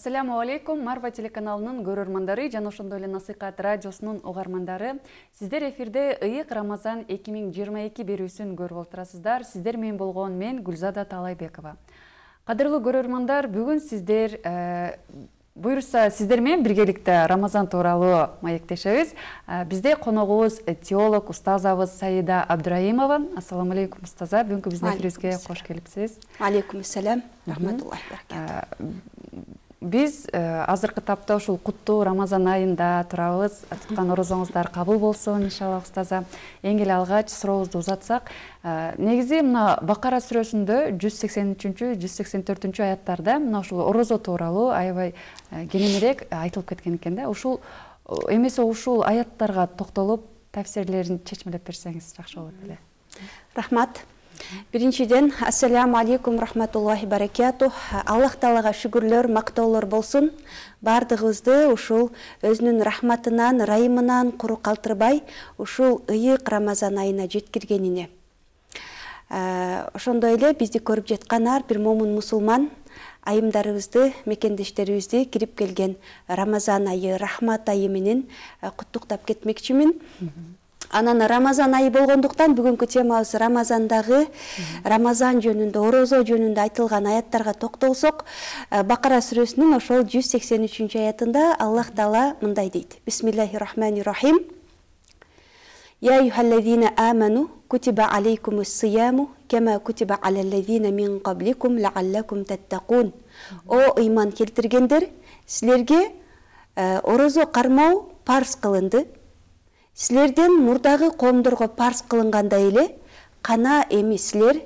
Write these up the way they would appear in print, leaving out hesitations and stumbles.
Ассаламу алейкум, Марва телеканалының көрөрмандары жана ошондой эле Насыйкат радиосунун угармандары. Сиздер эфирде Ыйык Рамазан 2022 берүүсүн көрүп отурасыздар. Сиздер менен болгон мен Гүлзада Талайбекова. Кадырлуу көрөрмандар, бүгүн сиздер буюрса сиздер менен биргеликте Рамазан тууралуу маектешебиз. Бизде коногубуз теолог устазабыз Саида Абдраимова. Ассаламу алейкум устаза, бүгүнкү биздин эфирибизге кош келипсиз. Алейкум ассалам, рахматуллахи баракатух. Биз азыркы тапта ушул куттуу Рамазан айында турабыз. Туткан орозоңуздар кабыл болсун иншалла устаза. Эң эле алгач сурообузду узатсак, негизи мына Бакара сүрөсүндө 183-184 аяттарда мына ушул орозо тууралуу аябай кеңирээк айтылып кеткен экен да. Ушул эмесе ушул аяттарга токтолуп тафсирлерин чечмелеп берсеңиз жакшы болот эле. Рахмат. Биринчиден, ассаламу алейкум рахматуллахи баракатух. Аллах Таалага шүгүрлөр, мактоолор болсун. Бардыгыбызды ушул өзүнүн рахматынан, райымынан куру калтырбай, ушул ыйык Рамазан айына жеткиргенине. Ошондой эле бизди көрүп жаткан ар бир момун мусулман айымдарыбызды, мекендештерибизди кирип келген Рамазан айы, рахмат айы менен куттуктап кетмекчимин. Анан Рамазан айы болгондуктан бүгүнкү темабыз Рамазандагы Рамазан жөнүндө, орозо жөнүндө айтылган аяттарга токтолсок, Бакара сүрөсүнүн ошол 183 аятында Аллах Таала мындай дейт: Бисмиллахир-рахманир-рахим. Я айюхаллазина аману кутиба алейкумус-сияму кама кутиба алаллазина мин кабликум лааллакум таттакун. О ыйман келтиргендер, силерге орозо кармоо парз кылынды. Силерден мурдагы коомдорго парз кылынгандай эле, кана эми силер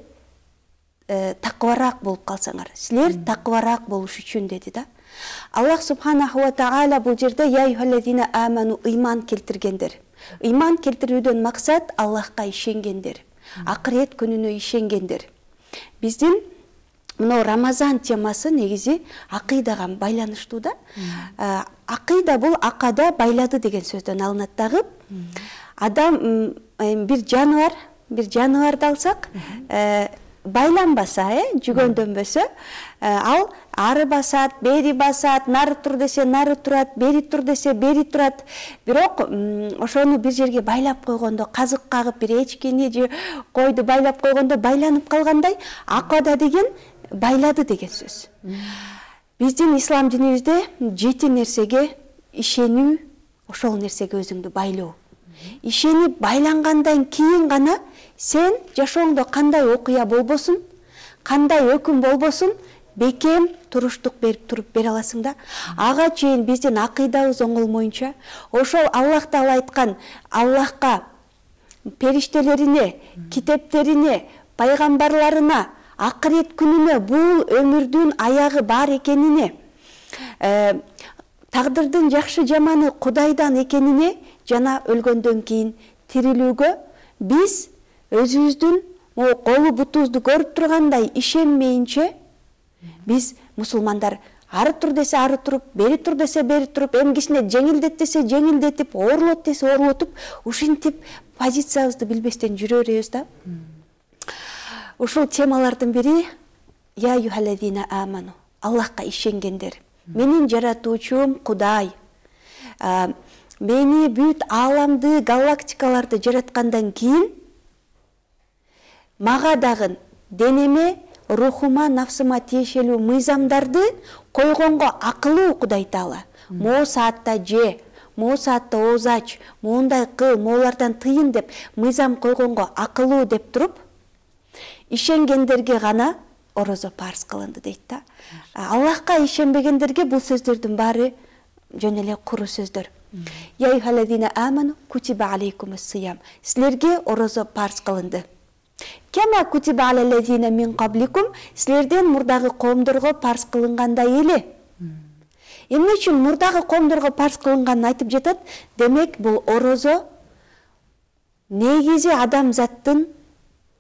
таквараак болуп калсаңар. Силер таквараак болуш үчүн деди да. Аллах субханаху ва таала бул жерде я айюхаллазина аману ыйман келтиргендер. Ыйман келтирүүдөн максат Аллахка ишенгендер, акырет күнүнө ишенгендер. Биздин мына Рамазан темасы негизи акыйдага байланыштуу да. Акыйда бул акада байлады деген сөздөн алынат дагы. Адам бир жаныбарды алсак, байланбаса, жүгөндөнбөсө, ал ары басат, бери басат, нары тур десе нары турат, бери тур десе бери турат. Бирок ошону бир жерге байлап койгондо, казык кагып бир эчкени же койду байлап койгондо байланып калгандай, акада деген байлады деген сөз. Биздин ислам динибизде 7 нерсеге ишенүү, ошол нерсеге өзүңдү байлоо. Ишенип байлангандан кийин гана сен жашооңдо кандай окуя болбосун, кандай өкүм болбосун, бекем туруштук берип туруп бере аласың да. Ага чейин биздин акыйдабыз оңолмоюнча, ошол Аллах Таала айткан Аллахка, периштелерине, китептерине, пайгамбарларына, акырет күнүнө бул өмүрдүн аягы бар экенине, тагдырдын жакшы жаманы Кудайдан экенине жана өлгөндөн кийин тирилүүгө биз өзүбүздүн колу бутубузду көрүп тургандай ишенмейинче, биз мусулмандар ары тур десе ары туруп, бери тур десе бери туруп, эмгисине жеңилдет десе жеңилдетип, оорлот десе оорлотуп, ушинтип позициябызды билбестен жүрө беребиз да. Ушул темалардын бири я айюхаллазина аману, Аллахка ишенгендер. Менин жаратуучум Кудай. Мени бүт ааламды, галактикаларды жараткандан кийин мага дагы денеме, рухума, нафсыма тиешелүү мыйзамдарды койгонго акылуу Кудай Таала. Могу саатта же, могу саатта ооз ач, моундай кыл, моулардан тыйын деп мыйзам койгонго акылуу деп туруп, ишенгендерге гана орозо парз кылынды дейт да. Аллахка ишенбегендерге бул сөздөрдүн баары жөн эле куру сөздөр. Я айюхаллазина аману кутиба алейкумус-сиям. Силерге орозо парз кылынды. Кама кутиба алаллазина мин кабликум. Силерден мурдагы коомдорго парз кылынгандай эле. Эмне үчүн мурдагы коомдорго парз кылынганын айтып жатат? Демек бул орозо негизи адамзаттын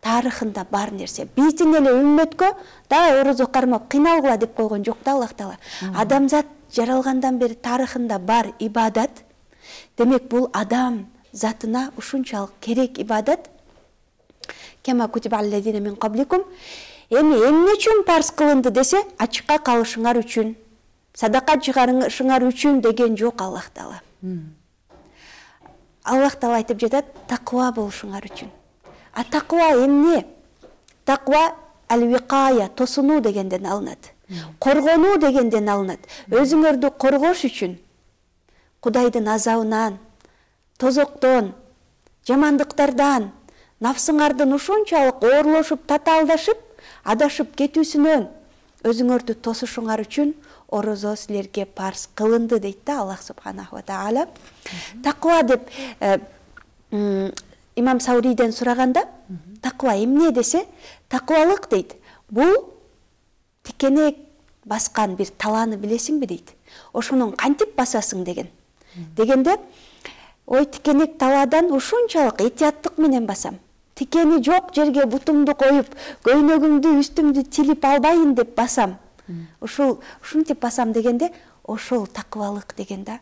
тарыхында бар нерсе. Биздин эле үммөткө да орозо кармап кыйналгыла деп койгон жок да Аллах Таала. Адамзат жаралгандан бери тарыхында бар ибадат. Демек бул адам затына ушунчалык керек ибадат. Кема кутиба аллазина мин кабликум. Эми эмне үчүн парз кылынды десе, ачыкка калышыңар үчүн. садака чыгарышыңар үчүн деген жок Аллах Таала. Аллах Таала айтып жатат, таква болушуңар үчүн. А таква эмне? Таква ал-викая, тосуну дегенден алынат. Коргонуу дегенден алынат. Өзүңөрдү коргош үчүн Кудайдын азабынан, тозоктон, жамандыктардан, нафсыңардын ушунчалык оорлошуп, татаалдашып, адашып кетүүсүнөн өзүңөрдү тосушуңар үчүн орозо силерге парз кылынды дейт да Аллах субханаху ва таала. Таква деп имам Сауриден сураганда, таква эмне десе, таквалык дейт. Бул тикенек баскан бир таланы билесиңби дейт. Ошонун кантип басасың деген. Дегенде, ой тикенек таладан ушунчалык этияттык менен басам. Тикени жок жерге бутумду коюп, көйнөгүмдү үстүмдү тилип албайын деп басам. Ушинтип басам дегенде, ошол таквалык деген да.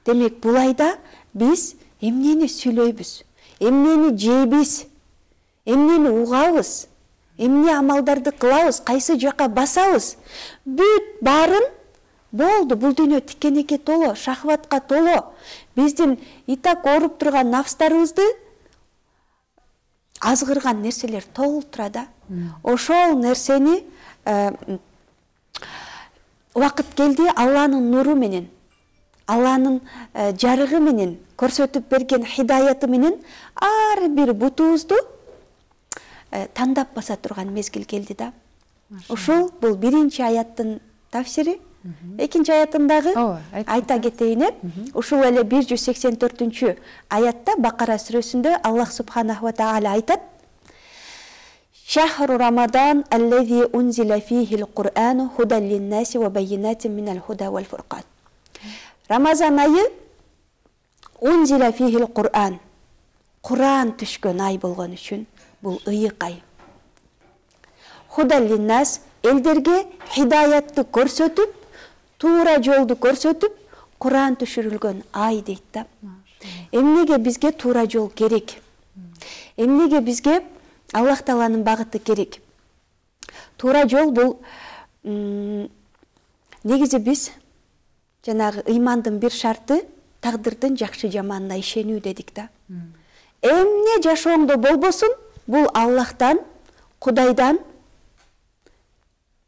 Демек, бул айда биз эмнени сүйлөйбүз, эмнени жейбиз, эмнени угабыз, эмне амалдарды кылабыз, кайсы жака басабыз, бүт барын болду. Бул дүйнө тикенекке толо, шахватка толо. Биздин итак ооруп турган нафстарыбызды азгырган нерселер толуп турат. Ошол нерсени убакыт келди Алланын нуру менен, Алланын жарыгы менен, көрсөтүп берген хидаяты менен ар бир бутубузду тандап баса турган мезгил келди да. Ушул бул биринчи аяттын тафсири. Экинчи аятындагы айта кетейин. Ушул эле 184-чү аятта Бакара сүрөсүндө Аллах субханаху ва таала айтат: Шахру Рамадан аллази унзила фихи ал-Кур'ану худан лин-наси ва баййинатин минал худа вал фуркан. Рамазан айы унзила фихи ал-Кур'ан. Кур'ан түшкөн ай болгон үчүн бул ыйык ай. Худан лин-нас, элдерге хидаятты көрсөтүп, туура жолду көрсөтүп, Кур'ан түшүрүлгөн ай дейт да. Эмнеге бизге туура жол керек? Эмнеге бизге Аллах Тааланын багыты керек? Туура жол бул негизи биз жанагы ыймандын бир шарты тагдырдын жакшы жаманына ишенүү дедик да. Эмне жашооңдо болбосун, бул Аллахтан, Кудайдан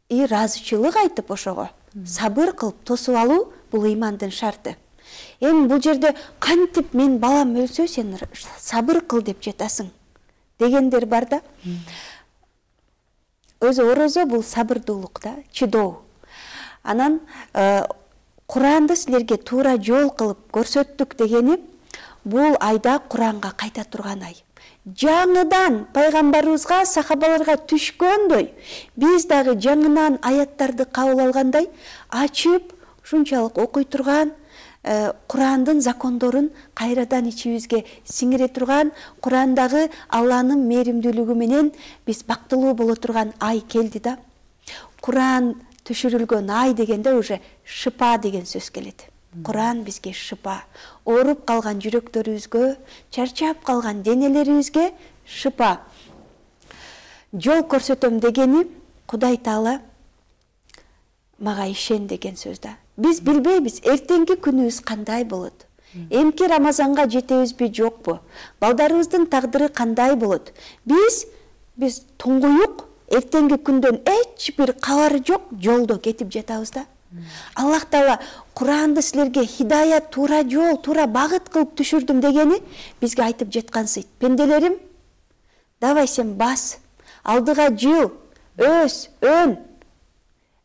ыраазычылык айтып ошого сабыр кылып тосуп алуу бул ыймандын шарты. Эми бул жерде кантип мен балам өлсө сен сабыр кыл деп жатасың дегендер бар да. Өзү орозо бул сабырдуулук да, чыдоо. Анан Куранды силерге туура жол кылып көрсөттүк дегени бул айда Куранга кайта турган ай. Жаңыдан пайгамбарыбызга, сахабаларга түшкөндөй, биз дагы жаңынан аяттарды кабыл алгандай ачып, ушунчалык окуй турган, Курандын закондорун кайрадан ичибизге сиңире турган, Курандагы Алланын мээримдүүлүгү менен биз бактылуу боло турган ай келди да. Куран түшүрүлгөн ай дегенде уже шыпа деген сөз келет. Куран бизге шыпа. Ооруп калган жүрөктөрүбүзгө, чарчап калган денелерибизге шыпа. Жол көрсөтөм дегени Кудай Таала мага ишен деген сөз да. Биз билбейбиз эртеңки күнүбүз кандай болот. Эмки Рамазанга жетебизби жокпу? Балдарыбыздын тагдыры кандай болот? Биз туңгуюк эртеңки күндөн эч бир кабары жок жолдо кетип жатабыз да. Аллах Таала Куранды силерге хидаят, туура жол, туура багыт кылып түшүрдүм дегени бизге айтып жаткансыйт. Пенделерим, давай сен бас, алдыга жыл, өс, өн.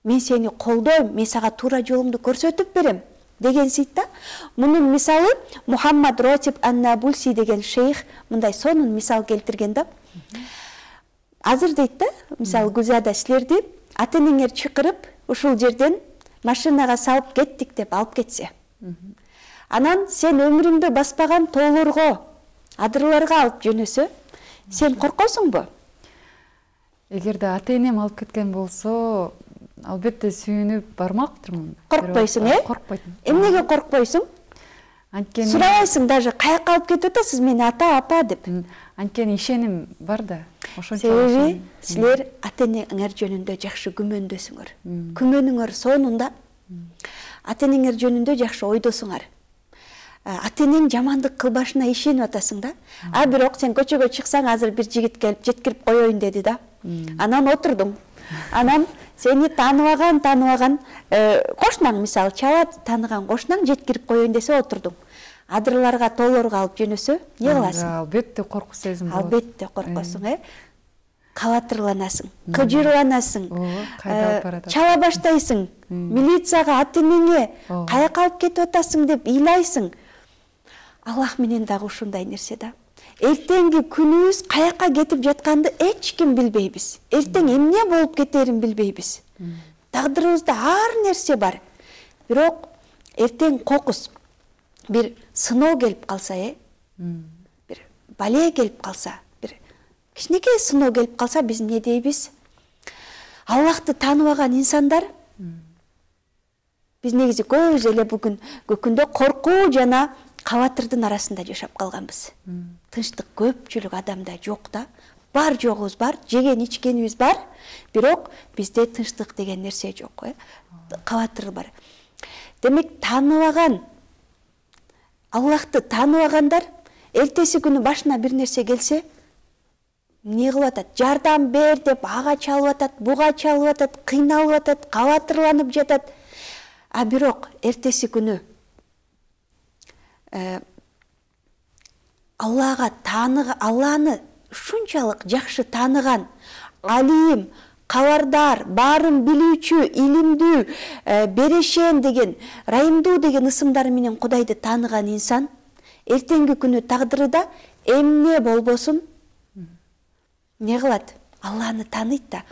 Мен сени колдойм, мен сага туура жолуңду көрсөтүп берем деген сыйт да. Мунун мисалы Мухаммад Ротиб ан-Набулси деген шейх мындай сонун мисал келтирген да. Азыр дейт да, мисалы Гүлзада силерди ата-энеңер чакырып, ушул жерден машинага салып кеттик деп алып кетсе. Анан сен өмүрүңдө баспаган тоолорго, адырларга алып жөнөсө, сен коркосуңбу? Эгерде ата-энем алып кеткен болсо, албетте сүйүнүп бармактырмын. Коркпойсуң, Коркпойм. Эмнеге коркпойсуң? Анткени сурабайсың даже каяка алып кетип атасыз, мени ата, апа деп. Анткени ишеним бар да. Себеби силер ата-энеңер жөнүндө жакшы күмөндөсүңөр. Күмөнүңөр сонунда ата-энеңер жөнүндө жакшы ойдосуңар. Ата-энең жамандык кылбашына ишенип атасың да. Бирок сен көчөгө чыксаң, азыр бир жигит келип жеткирип коеюн деди да. Анан отурдуң. Анан сени тааныбаган кошунаң, мисалы, чала тааныган кошунаң жеткирип коеюн десе отурдуң. Адырларга тоолорго алып жөнөсө, эмне кыласың? Албетте корку сезим болот. Албетте коркосуң, кабатырланасың, кыжырланасың, чала баштайсың, милицияга, ата-энеңе каяка алып кетип атасың деп ыйлайсың. Аллах менен дагы ушундай нерсе да. Эртеңги күнүбүз каяка кетип жатканды эч ким билбейбиз. Эртең эмне болуп кетерин билбейбиз. Тагдырыбызда ар нерсе бар. Бирок эртең кокус бир сыноо келип калса, бир бале келип калса, бир кичинекей сыноо келип калса, биз эмне дейбиз? Аллахты тааныбаган инсандар биз негизи көбүз эле бүгүн көкүндө коркуу жана кабатырдын арасында жашап калганбыз. Тынчтык көпчүлүк адамда жок да. Бар жогубуз бар, жеген ичкенибиз бар, бирок бизде тынчтык деген нерсе жок, кабатыр бар. Демек, тааныбаган, Аллахты тааныбагандар эртеси күнү башына бир нерсе келсе, эмне кылып атат? Жардам бер деп ага чалып атат, буга чалып атат, кыйналып атат, кабатырланып жатат. Бирок эртеси күнү Алланы ушунчалык жакшы тааныган, алим, кабардар, баарын билүүчү, илимдүү, берешен деген, райымдуу деген ысымдары менен Кудайды тааныган инсан эртеңги күнү тагдырыда эмне болбосун эмне кылат? Алланы тааныйт да.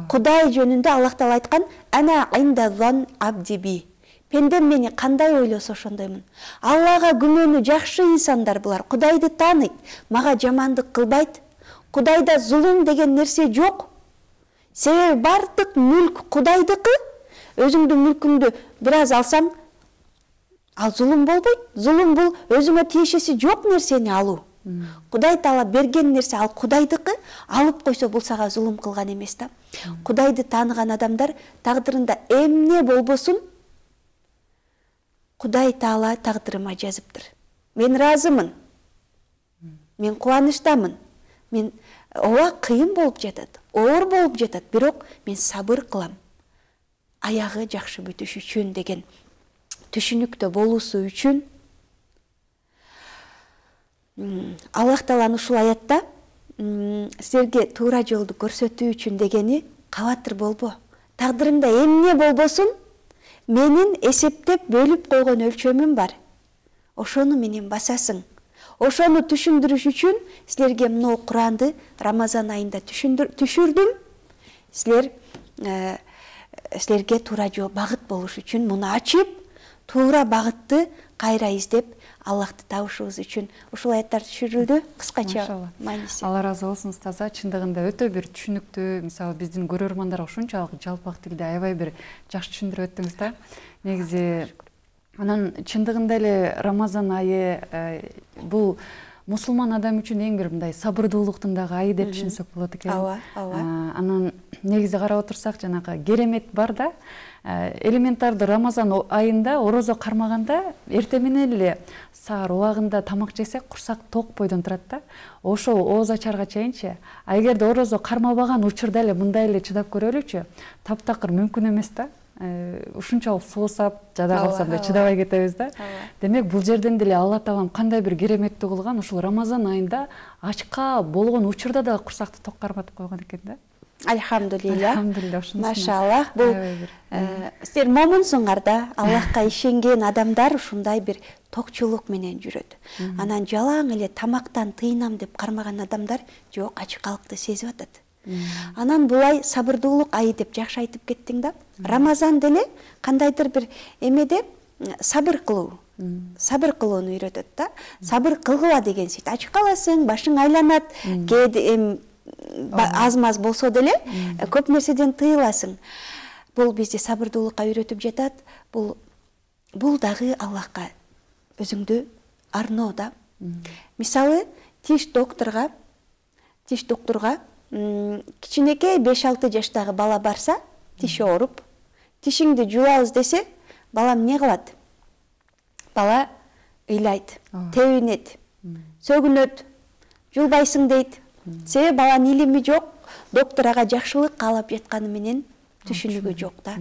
Кудай жөнүндө Аллах Таала айткан: "Ана инда зан абди би". Пендем мени кандай ойлосо ошондоймун. Аллага күмөнү жакшы инсандар булар. Кудайды тааныйт, мага жамандык кылбайт. Кудайда зулум деген нерсе жок. Себеби бардык мүлк Кудайдыкы. Өзүңдүн мүлкүңдү бир аз алсаң, ал зулум болбойт. Зулум бул өзүңө тиешеси жок нерсени алуу. Кудай Таала берген нерсе ал Кудайдыкы, алып койсо бул сага зулум кылган эмес да. Кудайды тааныган адамдар тагдырында эмне болбосун, Кудай Таала тагдырыма жазыптыр. Мен разымын. Мен кубанычтамын. Мен ооба кыйын болуп жатат, оор болуп жатат, бирок мен сабыр кылам. Аягы жакшы бүтүш үчүн деген түшүнүктө болуусу үчүн Аллах Тааланын ушул аятта силерге туура жолду көрсөтүү үчүн дегени кабатыр болбо. Тагдырыңда эмне болбосун, менин эсептеп бөлүп койгон өлчөмүм бар. Ошону менен басасың. Ошону түшүндүрүш үчүн силерге мына Куранды Рамазан айында түшүрдүм. Силерге туура жол багыт болуш үчүн муну ачып, туура багытты кайра издеп Аллахты табышыбыз үчүн ушул аяттар түшүрүлдү. Кыскача мааниси. Алла разы болсун устаза, чындыгында өтө бир түшүнүктүү, мисалы биздин көрөрмандарга ушунчалык жалпак тилде аябай бир жакшы түшүндүрүп өттүңүз да. Негизи анан чындыгында эле Рамазан айы бул мусулман адам үчүн эң бир мындай сабырдуулуктун дагы айы деп түшүнсөк болот экен. Ооба. Анан негизи карап отурсак, жанагы керемет бар да. Элементарды Рамазан айында орозо кармаганда эртең менен эле саар убагында тамак жесек курсак ток бойдон турат да. Ошол ооз ачарга чейинчи. Эгерде орозо кармабаган учурда эле мындай эле чыдап көрөлүчү, таптакыр мүмкүн эмес да. Ушунчалык суусап, жада калсам да чыдабай кетебиз да. Демек бул жерден деле Алла Таалам кандай бир кереметтүү кылган, ушул Рамазан айында ачка болгон учурда да курсакты ток карматып койгон экен да. Альхамдулилля. Машаллах. Бул силер момунсуңар да, Аллахка ишенген адамдар ушундай бир токчулук менен жүрөт. Анан жалаң эле тамактан тыйынам деп кармаган адамдар жок, ачкалыкты сезип атат. Анан булай сабырдуулук айы деп жакшы айтып кеттиң да. Рамазан деле кандайдыр бир эмеде сабыр кылуу. Сабыр кылууну үйрөтөт да. Сабыр кылгыла деген сөйт. Ач каласың, башың айланат, кээде аз-маз болсо деле көп нерседен тыйыласың. Бул бизди сабырдуулукка үйрөтүп жатат. Бул дагы Аллахка өзүңдү арноо да. Мисалы, тиш доктурга кичинекей 5-6 жаштагы бала барса, тиши ооруп, тишиңди жуабыз десе, балам не кылат? Бала ыйлайт, тебинет, сөгүнөт, жулбайсың дейт. Себеби баланын илими жок, доктор ага жакшылык каалап жатканы менен түшүнүгү жок да.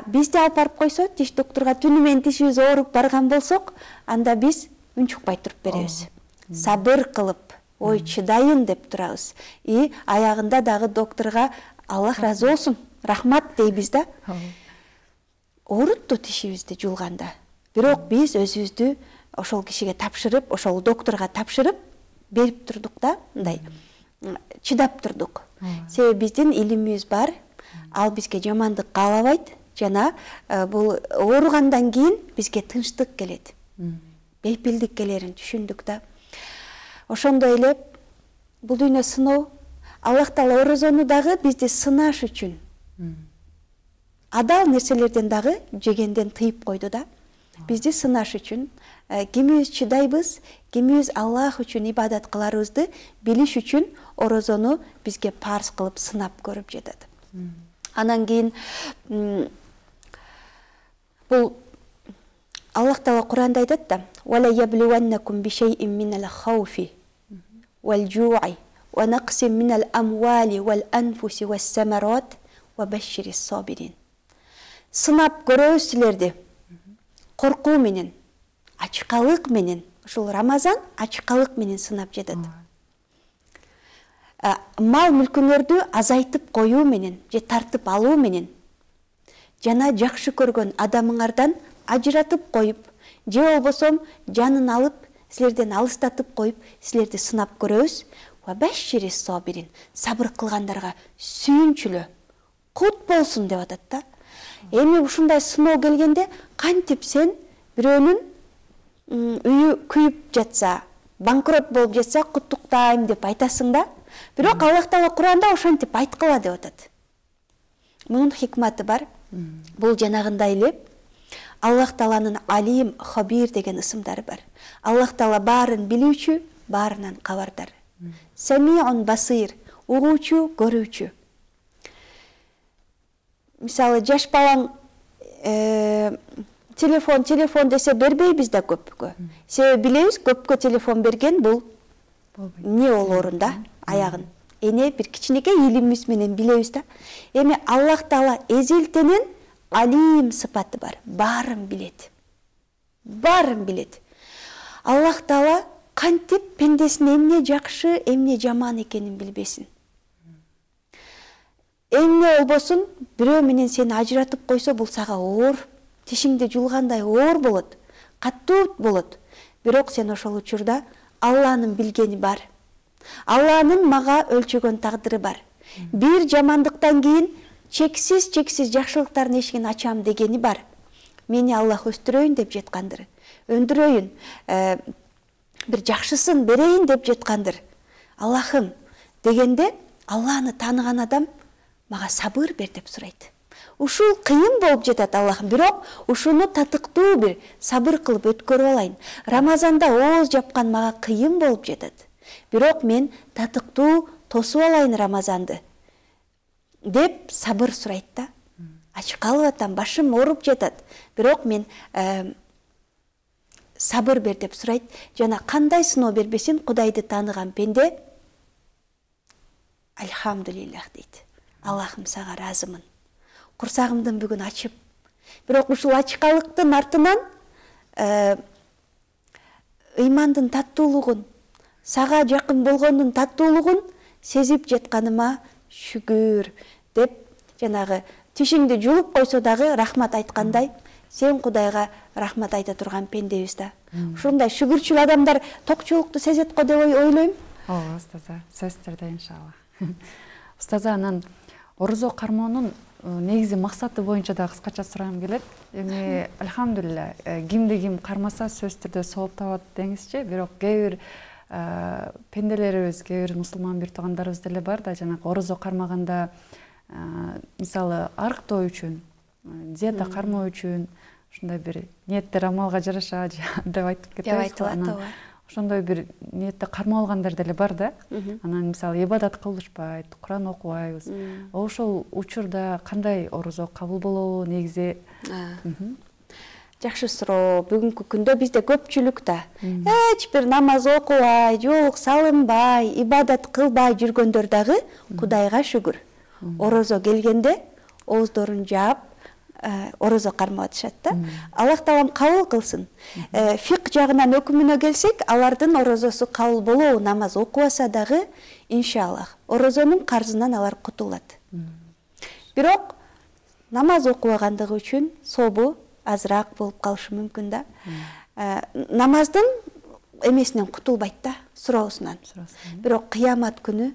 Бизди алып барып койсо, тиш докторга түнү менен тишибиз ооруп барган болсок, анда биз унчукпай туруп беребиз. Сабыр кылып, ой чыдайын деп турабыз. И аягында дагы докторга Аллах разы болсун, рахмат дейбиз да. Оорутту тишибизди жулганда. Бирок биз өзүбүздү ошол кишиге тапшырып, ошол докторга тапшырып берип турдук да, мындай чыдап турдук. Себеби биздин илимибиз бар, ал бизге жамандык каалабайт, жана бул ооругандан кийин бизге тынчтык келет. Бейпилдик келерин түшүндүк да. Ошондой эле бул дүйнө сыноо. Аллах Таала орозону дагы бизди сынаш үчүн. Адал нерселерден дагы жегенден тыйып койду да. Бизди сынаш үчүн, кимибиз чыдайбыз, кимибиз Аллах үчүн ибадат кыларыбызды билиш үчүн орозону бизге парз кылып сынап көрүп жатат. Анан кийин бул Аллах Таала Куранда айтат да: "Вала яблуаннакум бишайин минал хауфи вал жу'i ва нақсин минал амвали вал анфуси вас самарат ва башширис сабирин." Сынап көрөбүз силерди. Коркуу менен, ачкалык менен. Ушул Рамазан ачкалык менен сынап жатат. Мал мүлкүңөрдү азайтып коюу менен, же тартып алуу менен, жана жакшы көргөн адамыңардан ажыратып коюп, же болбосом жанын алып, силерден алыстатып коюп, силерди сынап көрөбүз. Ва башширис сабирин. Сабыр кылгандарга сүйүнчүлө, кут болсун деп атат да. Эми ушундай сыноо келгенде, кантип сен бирөөнүн үйү күйүп жатса, банкрот болуп жатса, куттуктайм деп айтасың да. Бирок Аллах Таала Куранда ошентип айткыла деп атат. Мунун хикматы бар. Бул жанагындай эле Аллах Тааланын Алим, Хабир деген ысымдары бар. Аллах Таала баарын билүүчү, баарынан кабардар. Самиун басир, угуучу, көрүүчү. Мисалы, жаш балаң телефон десе бербейбиз да көпкө. Себеби билебиз, көпкө телефон берген бул не олорун да, аягын. Эне бир кичинекей илимибиз менен билебиз да. Эми Аллах Таала эзелтенен Алим сыпаты бар. Баарын билет. Баарын билет. Аллах Таала кантип пендесин эмне жакшы, эмне жаман экенин билбесин. Эмне болбосун, бирөө менен сени ажыратып койсо, бул сага оор, тишиңди жулгандай оор болот, каттуу болот. Бирок сен ошол учурда Алланын билгени бар. Алланын мага өлчөгөн тагдыры бар. Бир жамандыктан кийин чексиз жакшылыктардын эшигин ачам дегени бар. Мени Аллах өстүрөйүн деп жеткандыр. Өндүрөйүн, бир жакшысын берейин деп жеткандыр. Аллахым дегенде, Алланы тааныган адам мага сабыр бер деп сурайт. Ушул кыйын болуп жатат Аллахым, бирок ушуну татыктуу бир сабыр кылып өткөрүп алайын. Рамазанда ооз жапкан мага кыйын болуп жатат. Бирок мен татыктуу тосуп алайын Рамазанды деп сабыр сурайт да. Ачкалып атам, башым ооруп жатат. Бирок мен сабыр бер деп сурайт. Жана кандай сыноо бербесин, Кудайды тааныган пенде Альхамдулиллах дейт. Аллахым сага разымын. Курсагымдын бүгүн ачып. Бирок ушул ачкалыктын артынан ыймандын таттуулугун, сага жакын болгондун таттуулугун сезип жатканыма шүгүр деп, жанагы тишиңди жулуп койсо дагы рахмат айткандай, сен Кудайга рахмат айта турган пендебиз да. Ушундай шүгүрчүл адамдар токчулукту сезет го деп ойлойм. Ооба, устаза, сөз түрдө иншалла. Устаза, анан орозо кармоонун негизи максаты боюнча да кыскача сурагым келет. Эми альхамдулилля, кимди ким кармаса сөз түрдө сооп табат деңизчи, бирок кээ бир пенделерибиз, кээ бир мусулман бир туугандарыбыз деле бар да, жанагы орозо кармаганда мисалы арыктоо үчүн, диета кармоо үчүн ушундай бир ниеттер амалга жараша деп айтып кетебиз. Ошондой бир ниетте кармоо алгандар деле бар да. Анан мисалы ибадат кылышпайт, Куран окубайбыз. Ошол учурда кандай орозо кабыл болобу негизи? Жакшы суроо. Бүгүнкү күндө бизде көпчүлүк да эч бир намаз окубай, жолук салынбай, ибадат кылбай жүргөндөр дагы Кудайга шүгүр. Орозо келгенде ооздорун жаап, орозо кармап атышат да. Аллах таалам кабыл кылсын. Фик жагынан өкүмүнө келсек, алардын орозосу кабыл болобу, намаз окубаса дагы иншаллах орозонун карзынан алар кутулат. Бирок намаз окубагандыгы үчүн собу азыраак болуп калышы мүмкүн да. Намаздын эмесинен кутулбайт да, суроосунан. Бирок кыямат күнү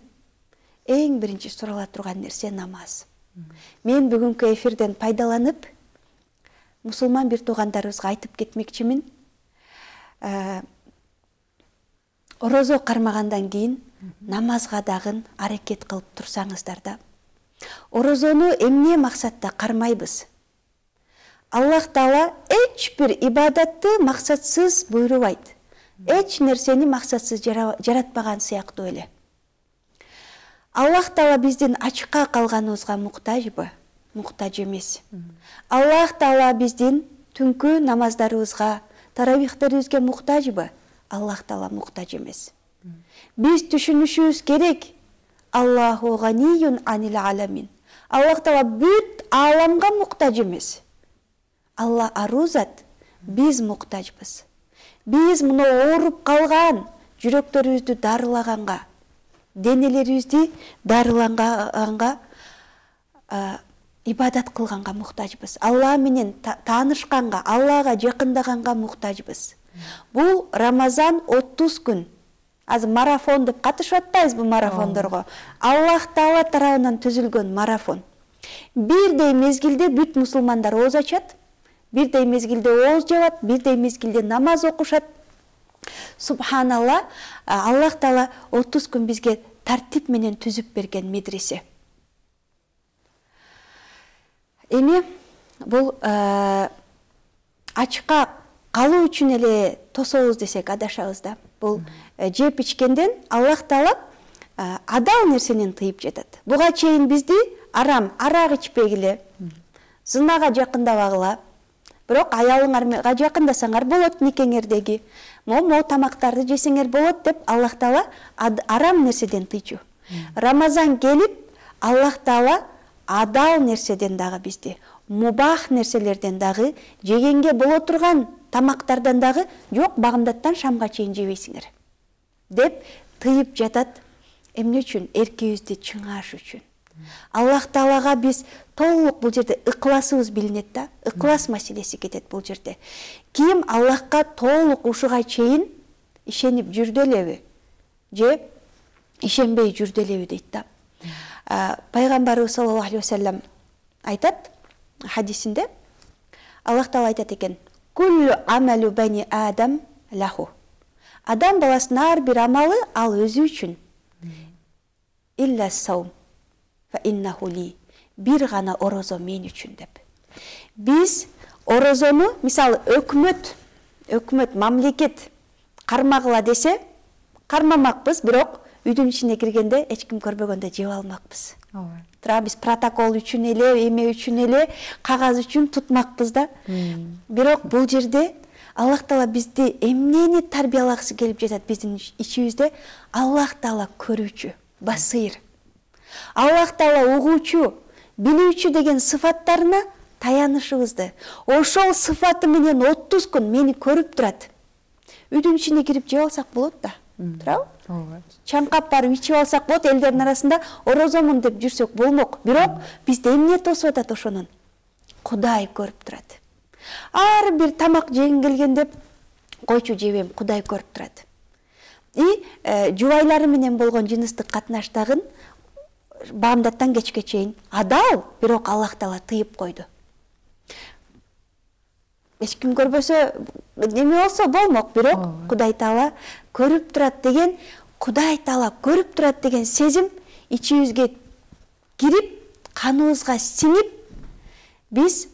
эң биринчи сурала турган нерсе намаз. Мен бүгүнкү эфирден пайдаланып, мусулман бир туугандарыбызга айтып кетмекчимин. Орозо кармагандан кийин намазга дагы аракет кылып турсаңыздар да. Орозону эмне максатта кармайбыз? Аллах Таала эч бир ибадатты максатсыз буйрубайт. Эч нерсени максатсыз жаратпаган сыяктуу эле. Аллах Таала биздин ачыкка калганыбызга муктажбы? Муктаж эмес. Аллах Таала биздин түнкү намаздарыбызга, таравихтерибизге муктажбы? Аллах Таала муктаж эмес. Биз түшүнүшүбүз керек. Аллаху ганиюн анил аламин. Аллах Таала бүт аламга муктаж эмес. Алла арузат, биз муктажбыз. Биз муну ооруп калган жүрөктөрүбүздү дарылаганга, денелерибизди дарылаганга, ибадат кылганга муктажбыз. Алла менен таанышканга, Аллага жакындаганга муктажбыз. Бул Рамазан 30 күн. Азыр марафон деп катышып атпайбыз бул марафондорго. Аллах Таала тарабынан түзүлгөн марафон. Бирдей мезгилде бүт мусулмандар ооз ачат. Бирдей мезгилде ооз жабат, бирдей мезгилде намаз окушат. Субханалла, Аллах Таала 30 күн бизге тартип менен түзүп берген медресе. Эми бул ачка калуу үчүн эле тособуз десек адашабыз да. Бул жеп ичкенден Аллах Таала адал нерсенен тыйып жатат. Буга чейин бизди арам, арак ичпегиле, зынага жакындабагыла. Бирок аялыңарга жакындасаңар болот никеңердеги. Мо тамактарды жесеңер болот деп Аллах Таала арам нерседен тыйчу. Рамазан келип, Аллах Таала адал нерседен дагы бизди, мубах нерселерден дагы, жегенге боло турган тамактардан дагы жок багымдаттан шамга чейин жебейсиңер деп тыйып жатат. Эмне үчүн? Эркебизди чыңаш үчүн. Аллах Таалага биз толук бул жерде ыкласыбыз билинет да, ыклас маселеси кетет бул жерде. Ким Аллахка толук ушуга чейин ишенип жүрдү элеби? Же ишенбей жүрдү элеби дейт да. Пайгамбарыбыз саллаллаху алейхи ва саллям айтат хадисинде, Аллах Таала айтат экен: "Куллу амалу бани адам лаху." Адам баласынын ар бир амалы ал өзү үчүн. Илля саум фа иннаху ли. Бир гана орозо мен үчүн деп. Биз орозону, мисалы өкмөт, мамлекет кармагыла десе, кармамакпыз, бирок үйдүн ичине киргенде эч ким көрбөгөндө жеп алмакпыз. Тура биз протокол үчүн эле, эме үчүн эле, кагаз үчүн тутмакпыз да. Бирок бул жерде Аллах Таала бизди эмнени тарбиялагысы келип жатат биздин ичибизде? Аллах Таала көрүүчү, басыйр. Аллах Таала угуучу, билүүчү деген сыфаттарына таянышыбызды. Ошол сыфаты менен 30 күн мени көрүп турат. Үйдүн ичине кирип жеп алсак болот да. Турабы? Чаңкап барып ичип алсак болот, элдердин арасында орозомун деп жүрсөк болмок. Бирок бизде эмне тосуп атат ошонун? Кудай көрүп турат. Ар бир тамак жегим келгенде койчу жебем, Кудай көрүп турат. Жубайлары менен болгон жыныстык катнаштагын баамдаттан кечке чейин адал, бирок Аллах Таала тыйып койду. Эч ким көрбөсө неме болсо болмок, бирок Кудай Таала көрүп турат деген, Кудай Таала көрүп турат деген сезим ичибизге кирип, каныбызга сиңип, биз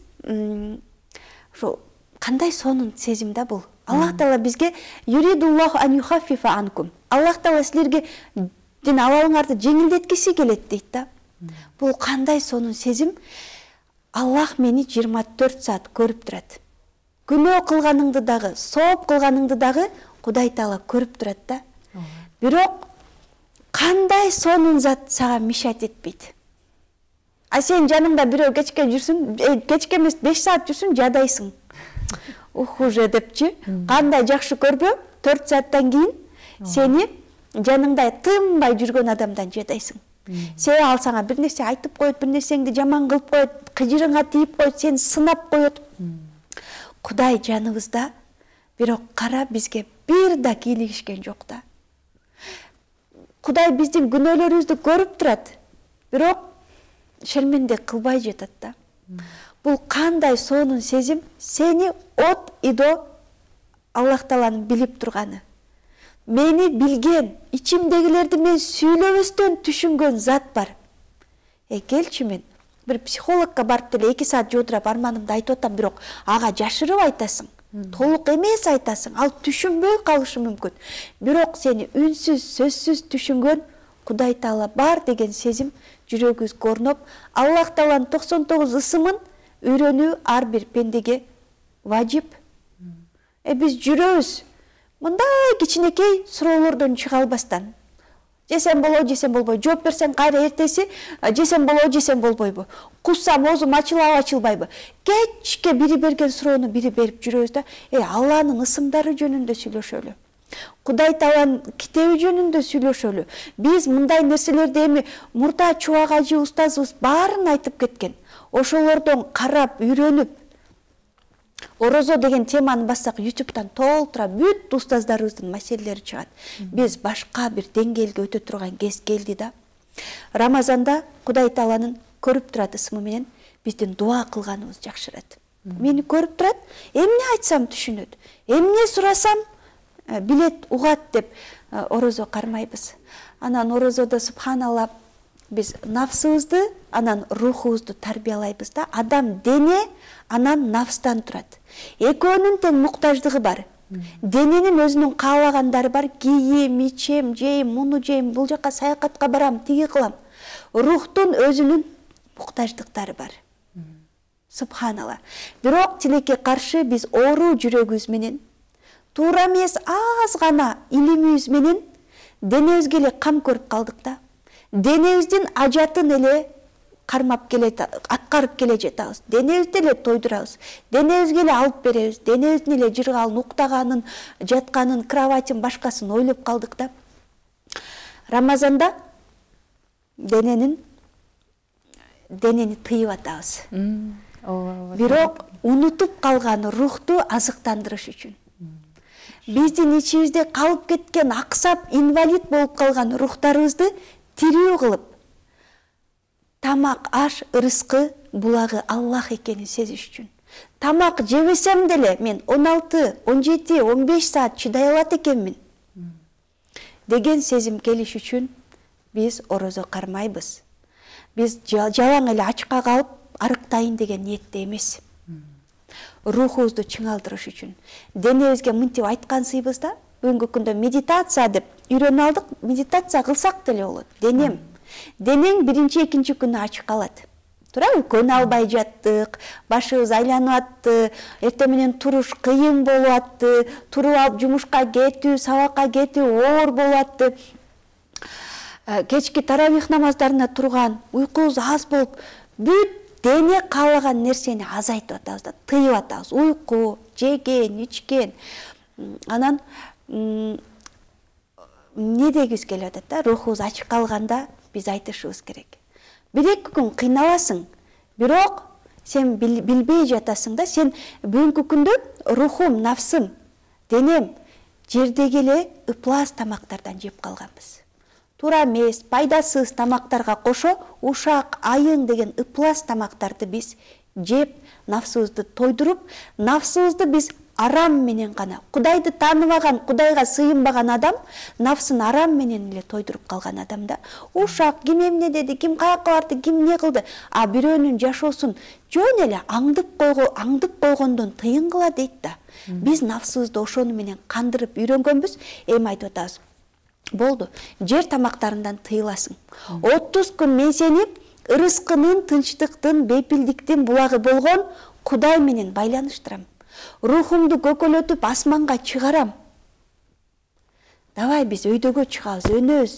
кандай сонун сезим да бул. Аллах Таала бизге юридуллаху ан юхаффифа анкум. Аллах Таала силерге абалыңарды жеңилдеткиси келет дейт да. Бул кандай сонун сезим. Аллах мени 24 саат көрүп турат. күнөө кылганыңды дагы, сооп кылганыңды дагы Кудай Таала көрүп турат да. Бирок кандай сонун зат сага мешать этпейт. А сен жаныңда бирөө кечке жүрсүн, кечке эмес 5 саат жүрсүн, жадайсың. Ух уже депчи, кандай жакшы көрбө, 4 сааттан кийин сени жаныңда тынбай жүргөн адамдан жадайсың. Сен алсаңа бир нерсе айтып коет, бир нерсеңди жаман кылып коет, кыжырыңа тийип коет, сени сынап коет. Кудай жаныбызда, бирок кара бизге бир да кийлигишкен жок да. Кудай биздин күнөөлөрүбүздү көрүп турат, бирок шермендик кылбай жатат да. Бул кандай сонун сезим, сени от идо Аллах Тааланын билип турганы. Мени билген, ичимдегилерди мен сүйлөбөстөн түшүнгөн зат бар. Келчи мен бир психологко барып деле 2 саат жотурап арманымды айтып атам, бирок ага жашырып айтасың. Толук эмес айтасың, ал түшүнбөй калышы мүмкүн. Бирок сени үнсүз, сөзсүз түшүнгөн Кудай Таала бар деген сезим жүрөгүбүзгө орноп, Аллах Тааланын 99 ысымын үйрөнүү ар бир пендеге важип. Биз жүрөбүз мындай кичинекей суроолордон чыга албастан. Жесем болобу, жесем болбойбу. Жооп берсең кайра эртеси жесем болобу, жесем болбойбу. Куссам оозум ачылабы, ачылбайбы. Кечке бири берген суроону бири берип жүрөбүз да, Алланын ысымдары жөнүндө сүйлөшөлү. Кудай Тааланын китеби жөнүндө сүйлөшөлү. Биз мындай нерселерди эми Мурта Чубак ажы устазыбыз баарын айтып кеткен. Ошолордон карап, үйрөнүп, орозо деген теманы бассак YouTube'дан толтура бүт устаздарыбыздын маселелери чыгат. Биз башка бир деңгээлге өтө турган кез келди да. Рамазанда Кудай Тааланын көрүп турат ысымы менен биздин дуа кылганыбыз жакшырат. Мени көрүп турат, эмне айтсам түшүнөт, эмне сурасам билет, угат деп орозо кармайбыз. Анан орозодо субханалла биз нафсыбызды, анан рухубузду тарбиялайбыз да. Адам дене, анан нафстан турат. Экөөнүн тең муктаждыгы бар. Дененин өзүнүн каалагандары бар. Кийим, ичем, жейм, муну жейм, бул жака саякатка барам, тиги кылам. Рухтун өзүнүн муктаждыктары бар. Субханалла. Бирок тилекке каршы биз оору жүрөгүбүз менен, туура эмес аз гана илимибиз менен денебизге эле кам көрүп калдык да. Денебиздин ажатын эле кармап келет, аткарып келе жатабыз. Денебизди эле тойдурабыз. Денебизге эле алып беребиз. Денебиздин эле жыргалын, уктаганын, жатканын, кроватин, башкасын ойлоп калдык да. Рамазанда денени тыйып атабыз. Бирок унутуп калган рухту азыктандырыш үчүн. Биздин ичибизде калып кеткен, аксап, инвалид болуп калган рухтарыбызды тирүү кылып, тамак, аш, ырыскы булагы Аллах экенин сезиш үчүн. Тамак жебесем деле мен 16, 17, 15 саат чыдай алат экенмин деген сезим келиш үчүн биз орозо кармайбыз. Биз жалаң эле ачка калып арыктайын деген ниетте эмес. Рухубузду чыңалдырыш үчүн. Денебизге мынтип айткансыйбыз да, бүгүнкү күндө медитация деп үйрөнүп алдык. Медитация кылсак деле болот. Денең биринчи, экинчи күнү ачык калат. Туурабы? Көнө албай жаттык, башыбыз айланып атты, эртең менен туруш кыйын болуп атты, туруп алып жумушка кетүү, сабакка кетүү оор болуп атты. Кечки таравих намаздарына турган, уйкубуз аз болуп, бүт дене каалаган нерсени азайтып атабыз да, тыйып атабыз. Уйку, жеген, ичкен. Анан эмне дегибиз келип атат да, рухубуз ачык калганда биз айтышыбыз керек. Бир-эки күн кыйналасың, бирок сен билбей жатасың да, сен бүгүнкү күндө рухум, нафсым, денем жердеги эле ыплас тамактардан жеп калганбыз. Туура эмес, пайдасыз тамактарга кошо ушак, айың деген ыплас тамактарды биз жеп, нафсыбызды тойдуруп, нафсыбызды биз арам менен гана, Кудайды тааныбаган, Кудайга сыйынбаган адам, нафсын арам менен эле тойдуруп калган адамда. Ушак, ким эмне деди, ким каяка барды, ким эмне кылды, а бирөөнүн жашоосун жөн эле аңдып койгондон тыйын кыла дейт да. Биз нафсыбызды ошону менен кандырып үйрөнгөнбүз, эми айтып атабыз. Болду, жер тамактарынан тыйыласың. 30 күн мен сени ырыскынын, тынчтыктын, бейпилдиктин булагы болгон Кудай менен байланыштырам. Рухумду көкөлөтүп асманга чыгарам. Давай биз өйдөгө чыгабыз, өнөбүз,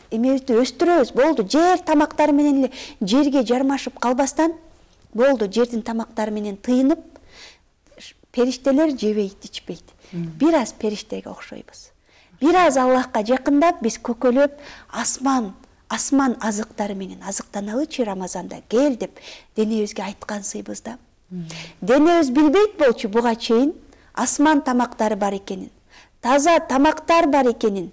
эмебизди өстүрөбүз. Болду, жер тамактары менен эле жерге жармашып калбастан, болду, жердин тамактары менен тыйынып, периштелер жебейт, ичпейт. Бир аз периштеге окшойбуз. Бир аз Аллахка жакындап, биз көкөлөп, асман азыктары менен азыктаналычы Рамазанда кел деп денебизге айткан сыйбыз да. Денебиз билбейт болчу буга чейин асман тамактары бар экенин, таза тамактар бар экенин,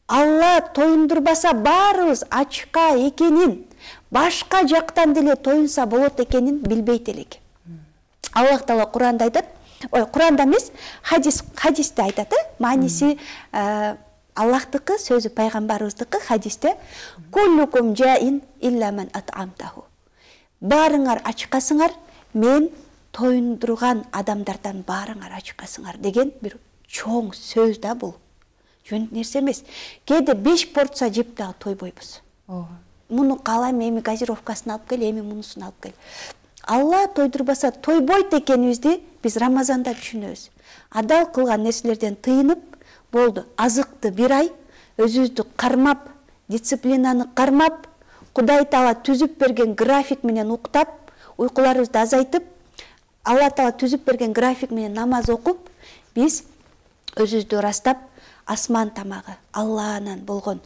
Алла тоюндурбаса баарыбыз ачка экенин, башка жактан деле тоюнса болот экенин билбейт элек. Аллах Таала Куранда айтат, Куранда эмес, хадисте айтат, мааниси Аллахтыкы, сөзү пайгамбарыбыздыкы, хадисте куллукум жаин илля мен ат'амтаху. Баарыңар ачкасыңар, мен тоюндурган адамдардан баарыңар ачкасыңар деген бир чоң сөз да бул. Жөн нерсе эмес. Кээде 5 порция жеп дагы тойбойбуз. Муну каалайм, эми газировкасын алып кел, эми мунусун алып кел. Алла тойдурбаса тойбойт экенибизди биз Рамазанда түшүнөбүз. Адал кылган нерселерден тыйынып, болду, азыкты бир ай өзүбүздү кармап, дисциплинаны кармап, Кудай Таала түзүп берген график менен уктап, уйкуларыбызды азайтып, Алла Таала түзүп берген график менен намаз окуп, биз өзүбүздү ырастап, асман тамагы, Алланан болгон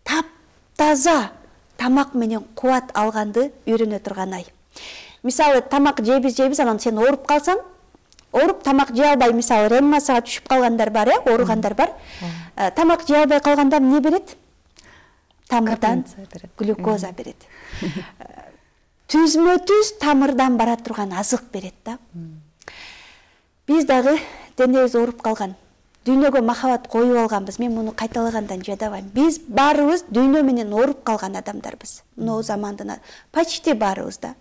тап-таза тамак менен кубат алганды үйрөнө турган ай. Мисалы, тамак жейбиз, анан сен ооруп калсаң, ооруп тамак жей албай, мисалы, реанимацияга түшүп калгандар бар, ооругандар бар. Тамак жей албай калганда эмне берет? Тамырдан глюкоза берет. Түзмө-түз тамырдан бара турган азык берет да. Биз дагы денебиз ооруп калган, дүйнөгө махабат коюп алганбыз. Мен муну кайталагандан жадабайм. Биз баарыбыз дүйнө менен ооруп калган адамдарбыз. Мына замандын почти баарыбыз да.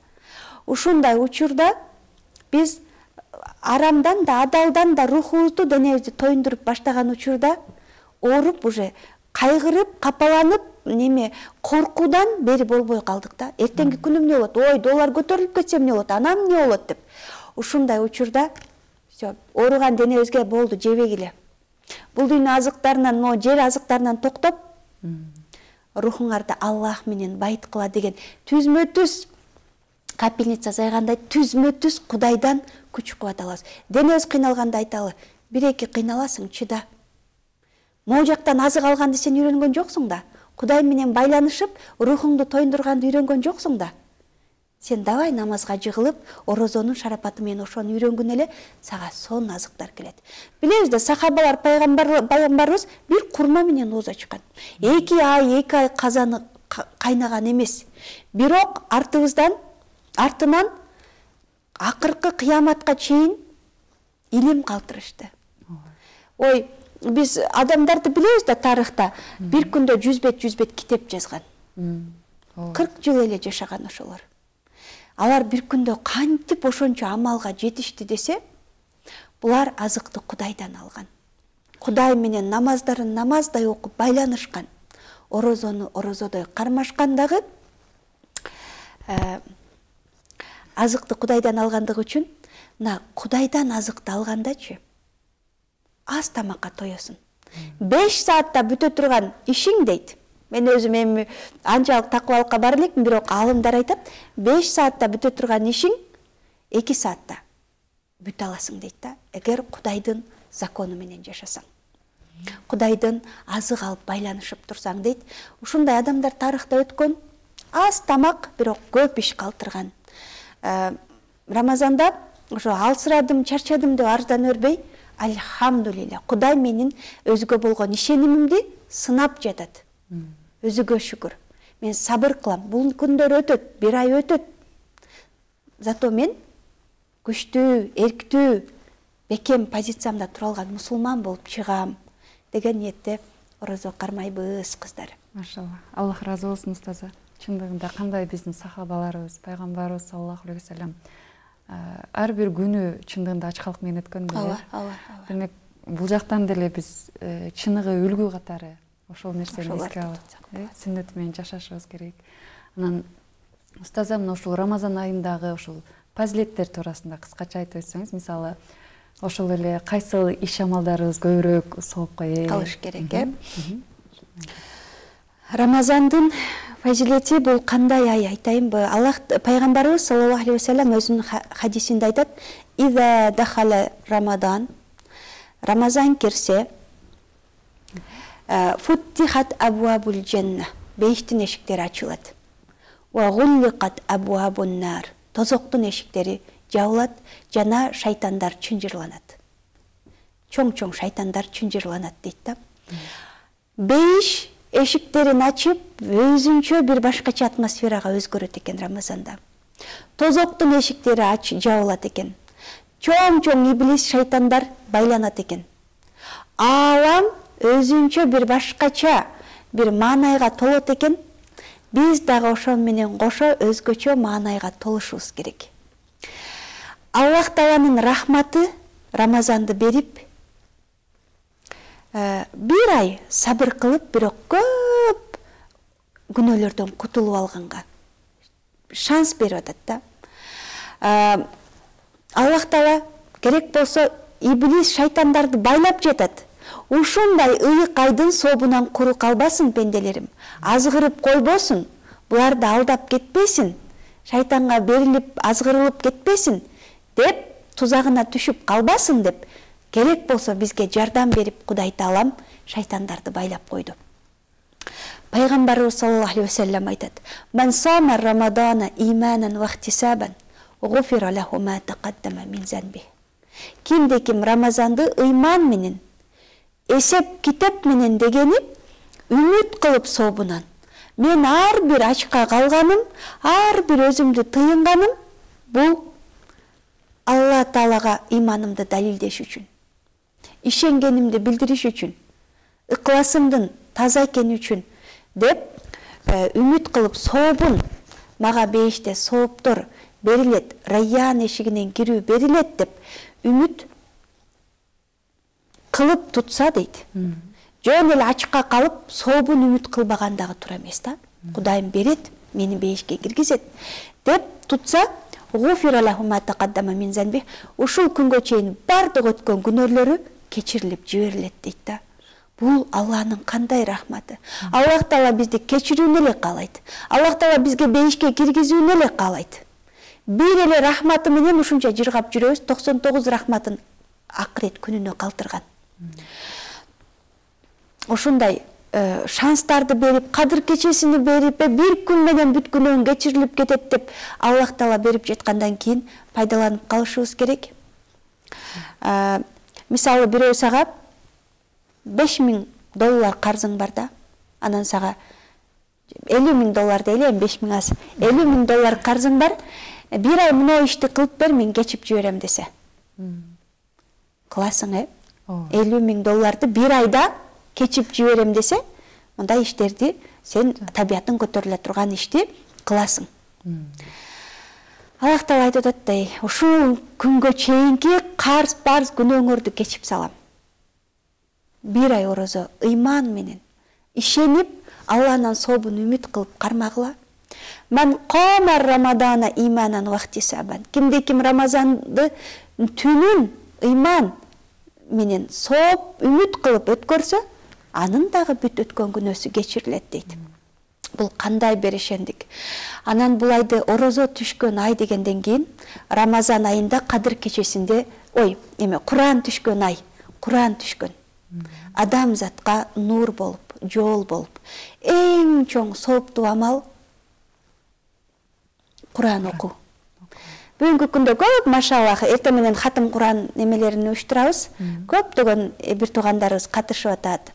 Ушундай учурда биз арамдан да, адалдан да рухубузду, денебизди тоюндуруп баштаган учурда ооруп, уже кайгырып, капаланып, коркуудан бери болбой калдык да. Эртеңки күнүм эмне болот? Ой, доллар көтөрүлүп кетсе эмне болот? Анам эмне болот деп. Ушундай учурда ооруган денебизге болду, жебегиле. Бул дүйнө азыктарынан, жер азыктарынан токтоп, рухуңарды Аллах менен байыткыла деген түзмө-түз капельница зайгандай түзмө-түз Кудайдан күч кубат алабыз. Денебиз кыйналганда айталы, 1-2 кыйналасың, чыда. Могу жактан азык алганды сен үйрөнгөн жоксуң да. Кудай менен байланышып, рухуңду тоюндурганды үйрөнгөн жоксуң да. Сен давай намазга жыгылып, орозонун шарапаты менен ошону үйрөнгөн эле, сага сонун азыктар келет. Билебиз да, сахабалар, пайгамбарыбыз бир курма менен ооз ачкан. 2 ай казаны кайнаган эмес. Бирок артынан акыркы кыяматка чейин илим калтырышты. Ой, биз адамдарды билебиз да, тарыхта бир күндө 100 бет китеп жазган. 40 жыл эле жашаган ошолор. Алар бир күндө кантип ошончо амалга жетишти десе, булар азыкты Кудайдан алган. Кудай менен намаздарын намаздай окуп байланышкан. Орозону орозодой кармашкандагы азыкты Кудайдан алгандыгы үчүн, Кудайдан азыкты алгандачы аз тамакка тоесуң. 5 саатта бүтө турган ишиң дейт. Мен өзүм эми анчалык такыбалыкка бар элекмин, бирок алымдар айтат, 5 саатта бүтө турган ишиң 2 саатта бүтө аласың дейт да, эгер Кудайдын закону менен жашасаң. Кудайдын азык алып байланышып турсаң дейт. Ушундай адамдар тарыхта өткөн, аз тамак, бирок көп иш калтырган. Рамазанда ошо алсырадым, чарчадым деп арыздан өрбөй, альхамдулилля, Кудай менин өзгө болгон ишенимимди сынап жатат. Өзүгө шүкүр. Мен сабыр кылам. Бул күндөр өтөт, 1 ай өтөт. Зато мен күчтүү, эрктүү, бекем позициямда тура алган мусулман болуп чыгам деген ниетте орозо кармайбыз, кыздар. Машалла. Аллах разы болсун, устаза. Чындыгында кандай биздин сахабаларыбыз, пайгамбарыбыз саллаллаху алейхи ва саллям ар бир күнү чындыгында ачкалык менен өткөн беле. Демек, бул жактан деле биз чыныгы үлгү катары ошол нерсени эске алып, сүннөт менен жашашыбыз керек. Анан устаза, мына ушул Рамазан айындагы ушул фазилеттер туурасында кыскача айтып өтсөңүз, мисалы, Ошол эле кайсыл иш амалдарыбыз көбүрөөк соопко ээ калыш керек, Рамазандын фазилети бул кандай ай айтайынбы? Аллах пайгамбарыбыз саллаллаху алейхи вассалам өзүнүн хадисинде айтат: "Иза дахала Рамадан", Рамазан кирсе, футтихат абуабул джанна, бейиштин эшиктери ачылат. Ва гулликат абуабун нар, тозоктун эшиктери жабылат, жана шайтандар чынжырланат. Чоң-чоң шайтандар чынжырланат дейт да. Бейиш эшиктерин ачып, өзүнчө бир башкача атмосферага өзгөрөт экен Рамазанда. Тозоктун эшиктери жабылат экен. Чоң-чоң иблис шайтандар байланат экен. Алам өзүнчө бир башкача бир маанайга толот экен. Биз дагы ошон менен кошо өзгөчө маанайга толушубуз керек. Аллах Тааланын рахматы Рамазанды берип, бир ай сабыр кылып, бирок көп күнөөлөрдөн кутулуп алганга шанс берип атат да. Аллах Таала керек болсо иблис шайтандарды байлап жатат. Ушундай ыйык айдын сообунан куру калбасын пенделерим. Азгырып койбосун. Буларды алдап кетпесин. Шайтанга берилип, азгырылып кетпесин деп, тузагына түшүп калбасын деп, керек болсо бизге жардам берип Кудай Таалам шайтандарды байлап койду. Пайгамбарыбыз саллаллаху алейхи вассалам айтат: "Ман сама Рамадана иманан ва ихтисабан, гуфира лаху ма тақаддама мин занби." Кимде-ким Рамазанды ыйман менен, эсеп китеп менен дегени, үмүт кылып сообунан, мен ар бир ачка калганым, ар бир өзүмдү тыйынганым, бул Алла Таалага иманымды далилдеш үчүн, ишенгенимди билдириш үчүн, ыкласымдын таза экени үчүн деп үмүт кылып сообун, мага бейиште сооптор берилет, Райян эшигинен кирүү берилет деп үмүт кылып тутса дейт. Жөн эле ачка калып, сообун үмүт кылбаган дагы тура эмес да. Кудайым берет, мени бейишке киргизет деп тутса, гуфира лаху ма тақаддама мин занби, ушул күнгө чейин бардык өткөн күнөөлөрү кечирилип жиберилет дейт да. Бул Алланын кандай рахматы. Аллах Таала бизди кечирүүнү эле каалайт. Аллах Таала бизге бейишке киргизүүнү эле каалайт. Бир эле рахматы менен ушунча жыргап жүрөбүз, 99 рахматын акырет күнүнө калтырган. Ушундай шанстарды берип, кадыр кечесини берип, бир күн менен бүт күнөөң кечирилип кетет деп Аллах Таала берип жаткандан кийин пайдаланып калышыбыз керек. Мисалы бирөө сага $5000 карзың бар да, анан сага $50,000 дейли, $5000 аз. $50,000 карзың бар, бир ай мына ишти кылып бер, мен кечип жиберем десе. Кыласың, $50,000 бир айда кечип жиберем десе, мындай иштерди сен табиятың көтөрүлө турган ишти кыласың. Аллах Таала айтып атат, ушул күнгө чейинки карз барз күнөөңөрдү кечип салам. Бир ай орозо ыйман менен ишенип, Алланан сообун үмүт кылып кармагыла. Ман қама Рамадана иманан ва ихтисабан. Кимде-ким Рамазанды түнүн ыйман менен сооп, үмүт кылып өткөрсө, анын дагы бүт өткөн күнөөсү кечирилет дейт. Бул кандай берешендик. Анан бул айды орозо түшкөн ай дегенден кийин Рамазан айында кадыр кечесинде, Куран түшкөн ай, Куран түшкөн. Адамзатка нур болуп, жол болуп, эң чоң сооптуу амал Куран окуу. Бүгүнкү күндө көп, машаллах, эртең менен хатым Куран немелерин уюштурабыз. Көптөгөн бир туугандарыбыз катышып атат.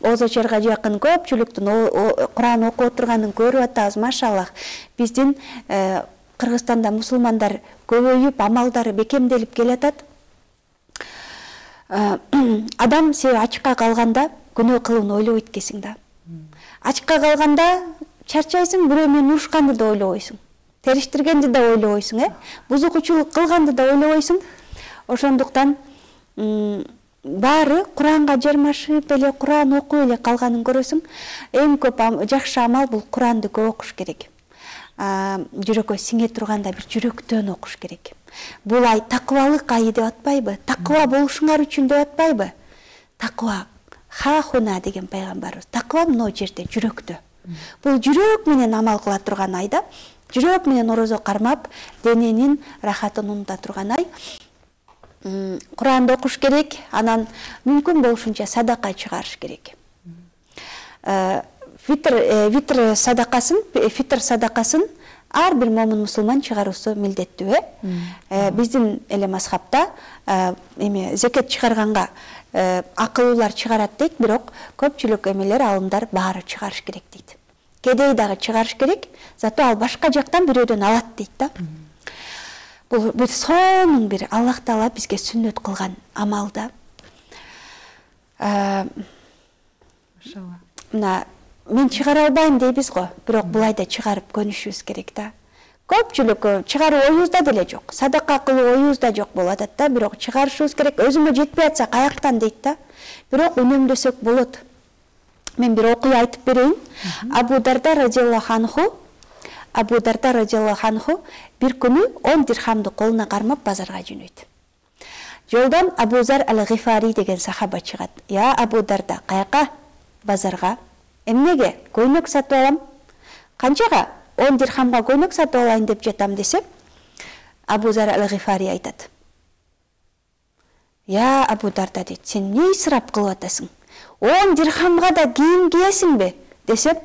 Озо черга жакын көпчүлүктүн Куран окуп отурганын көрүп атабыз, машаллах. Биздин Кыргызстанда мусулмандар көбөйүп, амалдары бекемделип келатат. Адам сен ачка калганда күнөө кылууну ойлобойт экенсиң да. Ачка калганда чарчайсың, бирөө менен урушканды да ойлобойсуң. Териштиргенди да ойлобойсуң, бузукучулук кылганды да ойлобойсуң. Ошондуктан баары Куранга жармашып эле, Куран окуп эле калганын көрөсүң. Эң көп жакшы амал бул Куранды көп окуш керек. жүрөккө сиңе турганда бир жүрөктөн окуш керек. Бул ай такыбалык айы деп атпайбы? Такыба болушуңар үчүн деп атпайбы? Такыба хахуна деген пайгамбарыбыз. Такыба мына жерде жүрөктө. Бул жүрөк менен амал кыла турган айда, жүрөк менен орозо кармап, дененин рахатын унута турган ай. Куранды окуш керек, анан мүмкүн болушунча садака чыгарыш керек. Фитр садакасын ар бир момун мусулман чыгаруусу милдеттүү. Биздин эле мазхабта зекет чыгарганга акылуулар чыгарат дейт, бирок көпчүлүк эмелер, алымдар баары чыгарыш керек дейт. Кедей дагы чыгарыш керек, зато ал башка жактан бирөөдөн алат дейт да. Бул бир сонун бир Аллах Таала бизге сүннөт кылган амал да. Мына мен чыгара албайм дейбиз го, бирок бул айда чыгарып көнүшүбүз керек да. Көпчүлүк чыгаруу оюбузда деле жок, садака кылуу оюбузда жок болуп атат да, бирок чыгарышыбыз керек. Өзүмө жетпей атса каяктан дейт да. Бирок үнөмдөсөк болот. Мен бир окуя айтып берейин. Абу Дарда радиаллаху анху бир күнү 10 дирхамды колуна кармап базарга жөнөйт. Жолдон Абу Зар ал-Гифари деген сахаба чыгат. Я Абу Дарда, каяка? Базарга. Эмнеге? Көйнөк сатып алам. Канчага? 10 дирхамга көйнөк сатып алайын деп жатам десе, Абу Зар ал-Гифари айтат. Я Абу Дарда дейт, сен не исрап кылып атасың? 10 дирхамга да кийим кийесиңби? Десе,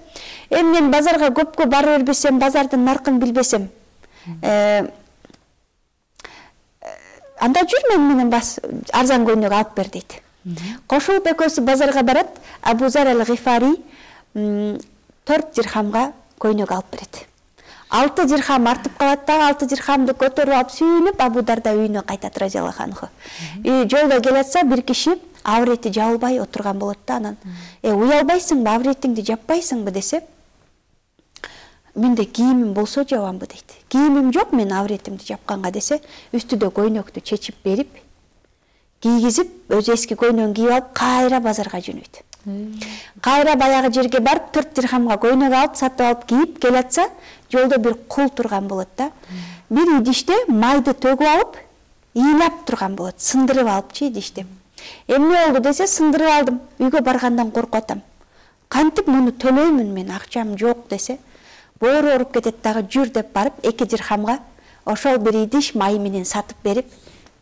мен базарга көпкө бара бербесем, базардын наркын билбесем, анда жүр менен арзан көйнөк алып бер дейт. Кошулуп экөөсү базарга барат, Абу Зар ал-Гифари 4 дирхамга көйнөк алып берет. 6 дирхам артып калат да, 6 дирхамды көтөрүп алып сүйүнүп Абу Дарда үйүнө кайтат радиаллаху анху. Жолдо келатса бир киши аврети жабылбай отурган болот да, анан уялбайсыңбы, авретиңди жаппайсыңбы десе, менде кийимим болсо жабамбы дейт. Кийимим жок, мен авретимди жапканга десе, үстүдө көйнөктү чечип берип, кийгизип, өзү эски көйнөгүн кийип алып, кайра базарга жөнөйт. Кайра баягы жерге барып 4 дирхамга көйнөк алып, сатып алып кийип келатса, жолдо бир кул турган болот да. Бир идиште майды төгүп алып, ыйлап турган болот, сындырып алыпчы идиште. Эмне болду десе, сындырып алдым, үйгө баргандан коркуп атам. Кантип муну төлөймүн, мен акчам жок десе, боору оруп кетет дагы, жүр деп барып 2 дирхамга ошол бир идиш май менен сатып берип,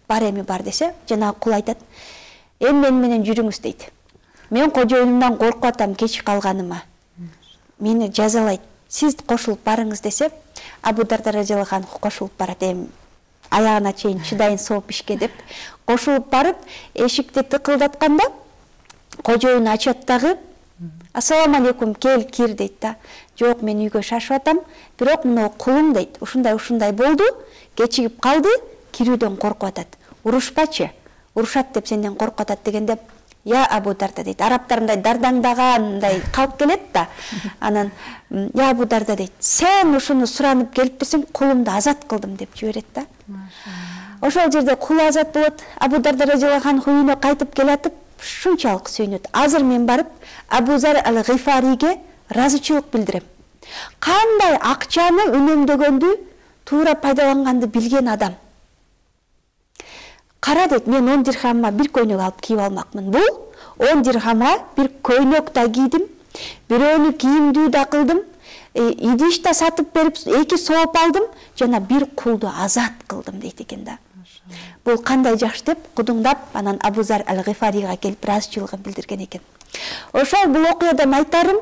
бар эми бар десе, жанагы кул айтат, мен менен жүрүңүз дейт. Мен кожоюнумдан коркуп атам кеч калганыма. Мени жазалайт. Сиз кошулуп барыңыз десе, Абу Дарда радиаллаху анху кошулуп барат, аягына чейин чыдайын сооп ишке деп, кошулуп барып, эшикти тыкылдатканда, кожоюн ачат дагы, ассаламу алейкум, кел кир дейт да. Жок, мен үйгө шашып атам, бирок мына кулуң дейт, ушундай болду, кечигип калды, кирүүдөн коркуп атат. Урушпачы, урушат деп сенден коркуп атат дегенде, я Абу Дарда дейт, араптар мындай дардаңдагандай калып келет да. Анан я Абу Дарда дейт, сен ушуну суранып келипсиң, кулумду азат кылдым деп жиберет да. Ошол жерде кул азат болот. Абу Дарда радиаллаху анху үйүнө кайтып келатып, шунчалык сүйүнөт. Азыр мен барып Абу Зар ал-Гифариге ыраазычылык билдирем. Кандай акчаны үнөмдөгөндү, туура пайдаланганды билген адам. Кара дейт, мен 10 дирхамга бир көйнөк алып кийип алмакмын. Бул 10 дирхамга бир көйнөк да кийдим, бирөөнү кийимдүү да кылдым, идиш да сатып берип, 2 сооп алдым, жана бир кулду азат кылдым дейт экен да. Бул кандай жакшы деп кудуңдап, анан Абу Зар ал-Гифарига келип ыраазычылыгын билдирген экен. Ошол бул окуядан айтарым,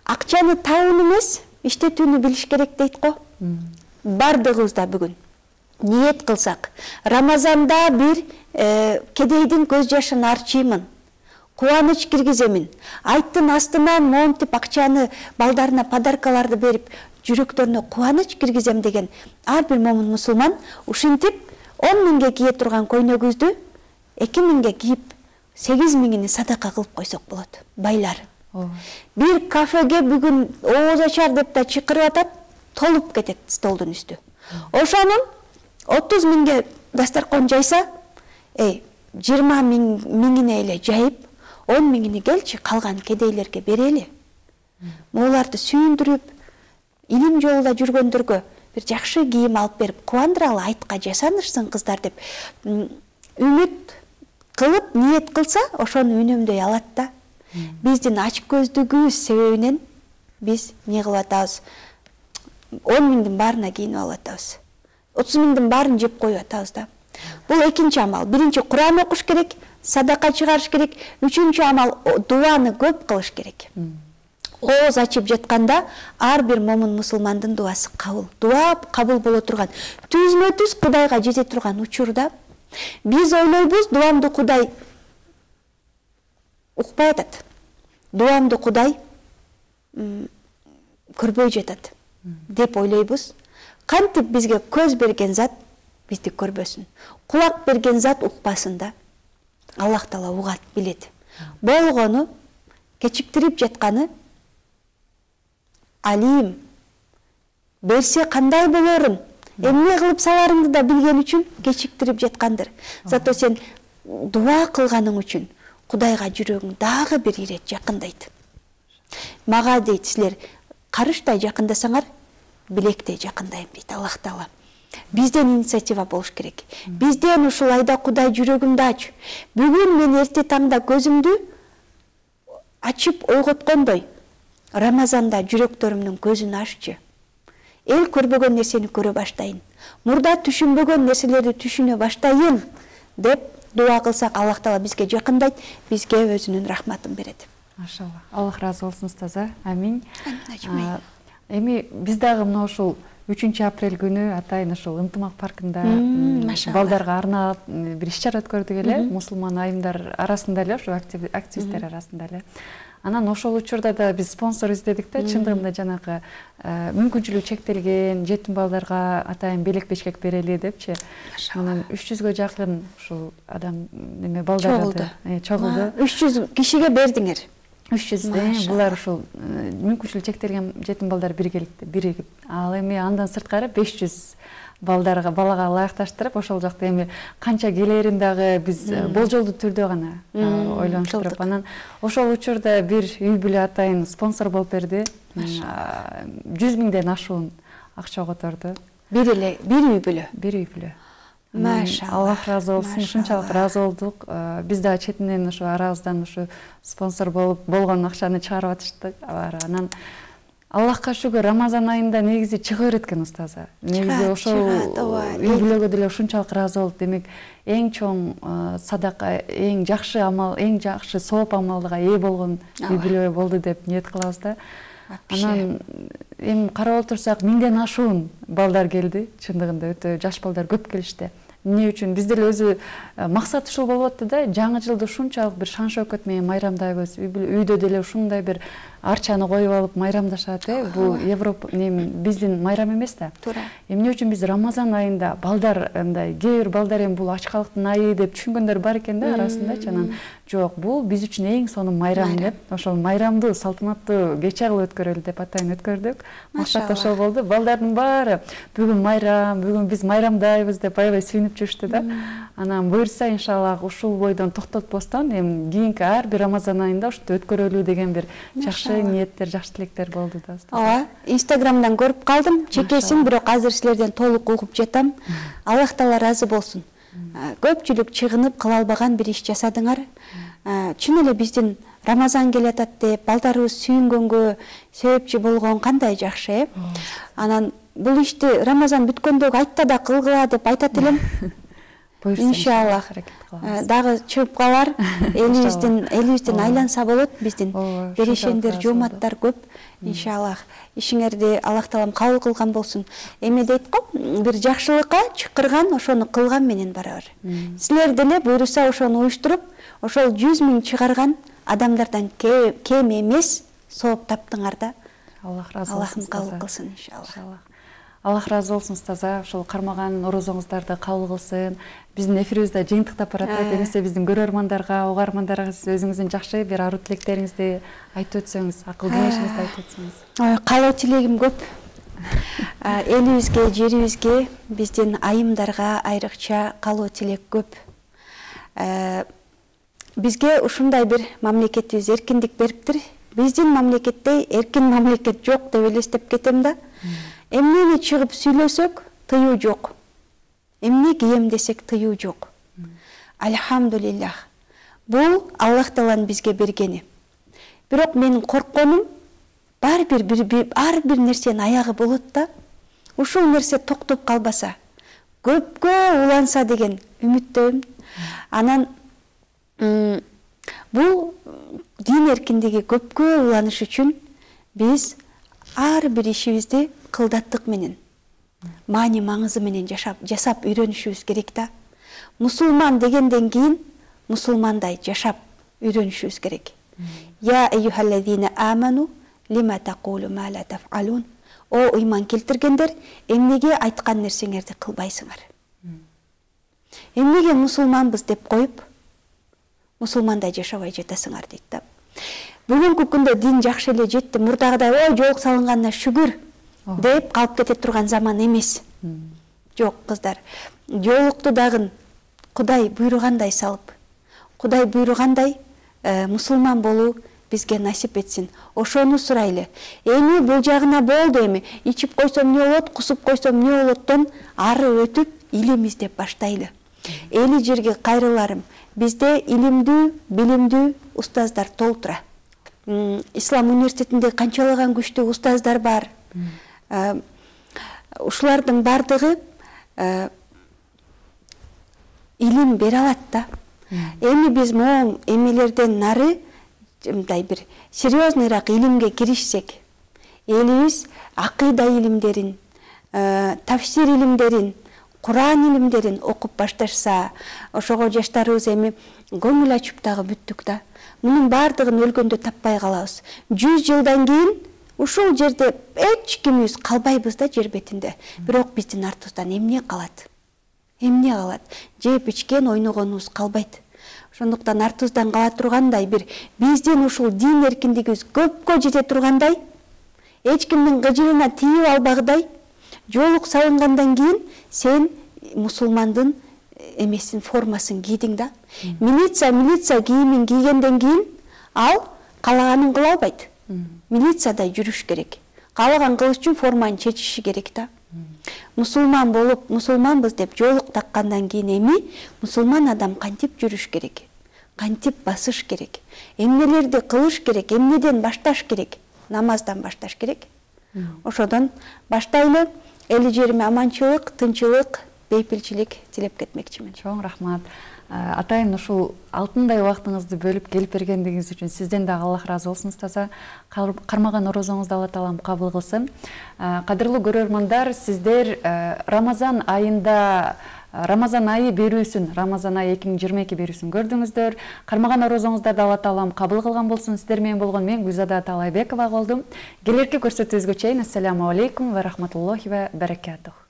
акчаны табууну эмес, иштетүүнү билиш керек дейт го. Бардыгыбыз да бүгүн ниет кылсак, Рамазанда бир кедейдин көз жашын арчыймын, кубаныч киргиземин, айттын астынан монтип акчаны балдарына подаркаларды берип, жүрөктөрүнө кубаныч киргизем деген ар бир момун мусулман ушинтип 10 миңге кие турган көйнөгүбүздү 2 миңге кийип 8 миңини садака кылып койсок болот. Байлар. Бир кафеге бүгүн ооз ачар деп да чакырып атат, толуп кетет столдун үстү. Ошонун 30 миңге дастаркон жайса, 20 миңине эле жайып, 10 миңини келчи калган кедейлерге берели. Моларды сүйүндүрүп, илим жолунда жүргөндөргө бир жакшы кийим алып берип кубандыралы, айтка жасанышсын кыздар деп үмүт кылып ниет кылса, ошону үнөмдөй алат да. Биздин ач көздүгүбүз себебинен биз эмне кылып атабыз? 10 миңдин баарына кийинип алып атабыз. 30 миңдин баарын жеп коюп атабыз да. Бул экинчи амал. Биринчи Куран окуш керек, садака чыгарыш керек. Үчүнчү амал дуаны көп кылыш керек. Ооз ачып жатканда ар бир момун мусулмандын дуасы кабыл. Дуа кабыл боло турган, түзмө-түз Кудайга жете турган учурда биз ойлойбуз, дуамды Кудай укпай атат. Дуамды Кудай көрбөй жатат деп ойлойбуз. Кантип бизге көз берген зат бизди көрбөсүн. Кулак берген зат укпасын да. Аллах Таала угат, билет. Болгону, кечиктирип жатканы алим. Берсе кандай болорун, эмне кылып саларыңды да билген үчүн кечиктирип жаткандыр. Зато сен дуа кылганың үчүн Кудайга жүрөгүң дагы бир ирет жакындайт. Мага дейт, силер карыштай жакындасаңар, билектей жакындайм дейт Аллах Таала. Бизден инициатива болуш керек. Бизден ушул айда Кудай жүрөгүмдү ач. Бүгүн мен эрте таңда көзүмдү ачып ойготкондой, Рамазанда жүрөктөрүмдүн көзүн аччы. Эл көрбөгөн нерсени көрө баштайын. Мурда түшүнбөгөн нерселерди түшүнө баштайын деп дуа кылсак, Аллах Таала бизге жакындайт, бизге өзүнүн рахматын берет. Машалла. Аллах разы болсун устаза. Амин. Эми биз дагы мына ушул 3-апрель күнү атайын ушул Ынтымак паркында балдарга арнап бир иш-чара өткөрдүк эле, мусулман айымдар арасында эле, ошо активисттер арасында эле. Анан ошол учурда да биз спонсор издедик да, чындыгында жанагы мүмкүнчүлүгү чектелген жетим балдарга атайын белек-бешкек берели депчи. Анан 300гө жакын ушул адам неме балдар чогулду. 300 кишиге бердиңер. 300 булар ушул мүмкүнчүлүгү чектелген жетим балдар биригип, ал эми андан сырткары 500 балага ылайыкташтырып, ошол жакта эми канча келерин дагы биз болжолдуу түрдө гана ойлонуштуруп, анан ошол учурда бир үй бүлө атайын спонсор болуп берди. 100 миңден ашуун акча которду. Бир үй бүлө. Бир үй бүлө. Машалла. Аллах разы болсун, ушунчалык разы болдук. Биз да четинен ушу арабыздан ушу спонсор болгон акчаны чыгарып атыштык. Анан Аллахка шүгүр, Рамазан айында негизи чыга берет экен устаза. Негизи ошол үй бүлөгө деле ушунчалык разы болуп, демек эң чоң садака, эң жакшы амал, эң жакшы сооп амалга ээ болгон үй бүлө болду деп ниет кылабыз да. Анан эми карап отурсак 1000ден ашуун балдар келди. Чындыгында өтө жаш балдар көп келишти. Эмне үчүн биз деле өзү максат ушул болуп атты да, жаңы жылды ушунчалык бир шан шөкөт менен майрамдайбыз. Үйдө деле ушундай бир арчаны коюп алып майрамдашат. Бул Европа биздин майрам эмес да. Туура. Эмне үчүн биз Рамазан айында балдар мындай кээ бир балдар эми бул ачкалыктын айы деп түшүнгөндөр бар экен да арасында. Анан жок, бул биз үчүн эң сонун майрам деп, ошол майрамды салтанаттуу кече кылып өткөрөлү деп атайын өткөрдүк. Максат ошол болду. Балдардын баары бүгүн майрам, бүгүн биз майрамдайбыз деп аябай сүйүнүп жүрүштү да. Анан буюрса иншаллах ушул бойдон токтотпостон эми кийинки ар бир Рамазан айында ушинтип өткөрөлүү деген бир жакшы ниеттер, жакшы тилектер болду да. Ооба, Инстаграмдан көрүп калдым, чекесин, бирок азыр силерден толук угуп жатам. Аллах Таала разы болсун. Көпчүлүк чыгынып кыла албаган бир иш жасадыңар. Чын эле биздин Рамазан келатат деп балдарыбыз сүйүнгөнгө себепчи болгон кандай жакшы, Анан бул ишти Рамазан бүткөндөгү айтта да кылгыла деп айтат элем. Иншаллах дагы чыгып калар, элибизден айланса болот, биздин берешендер, жоматтар көп. Иншаллах ишиңерди Аллах Таалам кабыл кылган болсун. Эме дейт го, бир жакшылыкка чакырган, ошону кылган менен барабар. Силер деле буйруса ошону уюштуруп, ошол 100 миң чыгарган адамдардан кем эмес сооп таптыңар да. Аллах разы болсун. Аллахым кабыл кылсын иншаллах. Аллах разы болсун устаза, ошол кармаган орозоңуздарды кабыл кылсын. Биздин эфирибизде жыйынтыктап баратат. Эмесе биздин көрөрмандарга, угармандарга сиз өзүңүздүн жакшы бир ару тилектериңизди айтып өтсөңүз, акыл кеңешиңизди айтып өтсөңүз. Калоо тилегим көп. Элибизге, жерибизге, биздин айымдарга айрыкча калоо тилек көп. Бизге ушундай бир мамлекетибиз эркиндик бериптир. Биздин мамлекетте эркин мамлекет жок деп элестеп кетем да. Эмнени чыгып сүйлөсөк, тыюу жок. Эмне кийем десек, тыюу жок. Альхамдулиллах. Бул Аллах Тааланын бизге бергени. Бирок менин коркконум ар бир нерсенин аягы болот да. Ушул нерсе токтоп калбаса, көпкө уланса деген үмүттөмүн. Анан бул дин эркиндиги көпкө уланыш үчүн биз ар бир ишибизди кылдаттык менен, маани маңызы менен жасап үйрөнүшүбүз керек да. Мусулман дегенден кийин мусулмандай жашап үйрөнүшүбүз керек. Я айюхаллазина аману лима тaqulu ма ла тафалун. О ыйман келтиргендер, эмнеге айткан нерсеңерди кылбайсыңар? Эмнеге мусулманбыз деп коюп, мусулмандай жашабай жатасыңар дейт да. Бүгүнкү күндө дин жакшы эле жетти, мурдагыдай ой жоолук салынганына шүгүр деп калып кете турган заман эмес. Жок, кыздар. Жоолукту дагы Кудай буйругандай салып, Кудай буйругандай мусулман болуу бизге насип этсин. Ошону сурайлы. Эми бул жагына болду эми. Ичип койсом эмне болот, кусуп койсом эмне болоттон ары өтүп илим издеп баштайлы. Эли жерге кайрыларым. Bizde ilimdүү, билимдүү устаздар толтура. Ислам университетинде канчалаган күчтүү устаздар бар. Ушулардын бардыгы илим бере алат да. Эми биз могу эмелерден нары мындай бир серьезныйраак илимге киришсек, элибиз акыйда илимдерин, тафсир илимдерин, Куран илимдерин окуп башташса, ошого жаштарыбыз эми көңүл ачып дагы бүттүк да. Мунун бардыгын өлгөндө таппай калабыз. 100 жылдан кийин ушул жерде эч кимибиз калбайбыз да жер бетинде. Бирок биздин артыбыздан эмне калат? Эмне калат? Жеп ичкен ойногонубуз калбайт. Ошондуктан артыбыздан кала тургандай бир биздин ушул дин эркиндигибиз көпкө жете тургандай, эч кимдин кыжырына тийип албагыдай, жоолук салынгандан кийин сен мусулмандын эмесин формасын кийдиң да. Милиция кийимин кийгенден кийин ал калаганын кыла албайт. Милициядай жүрүш керек. Каалаган кылыш үчүн форманы чечиши керек да. Мусулман болуп, мусулманбыз деп жоолук таккандан кийин эми мусулман адам кантип жүрүш керек? Кантип басыш керек? Эмнелерди кылыш керек? Эмнеден башташ керек? Намаздан башташ керек. Ошодон баштайлы. Эли жериме аманчылык, тынчылык, бейпилчилик тилеп кетмекчимин. Чоң рахмат. Атайын ушул алтындай убактыңызды бөлүп келип бергендигиңиз үчүн сизден да Аллах разы болсун устаза. Кармаган орозоңузду Алла Таалам кабыл кылсын. Кадырлуу көрөрмандар, сиздер Рамазан айында Рамазан айы берүүсүн, Рамазан айы 2022 берүүсүн көрдүңүздөр. Кармаган орозоңуздарды Алла Таалам кабыл кылган болсун. Сиздер менен болгон мен Гүлзада Таалайбекова болдум. Келерки көрсөтүүбүзгө чейин ассаламу алейкум ва рахматуллахи ва баракатух.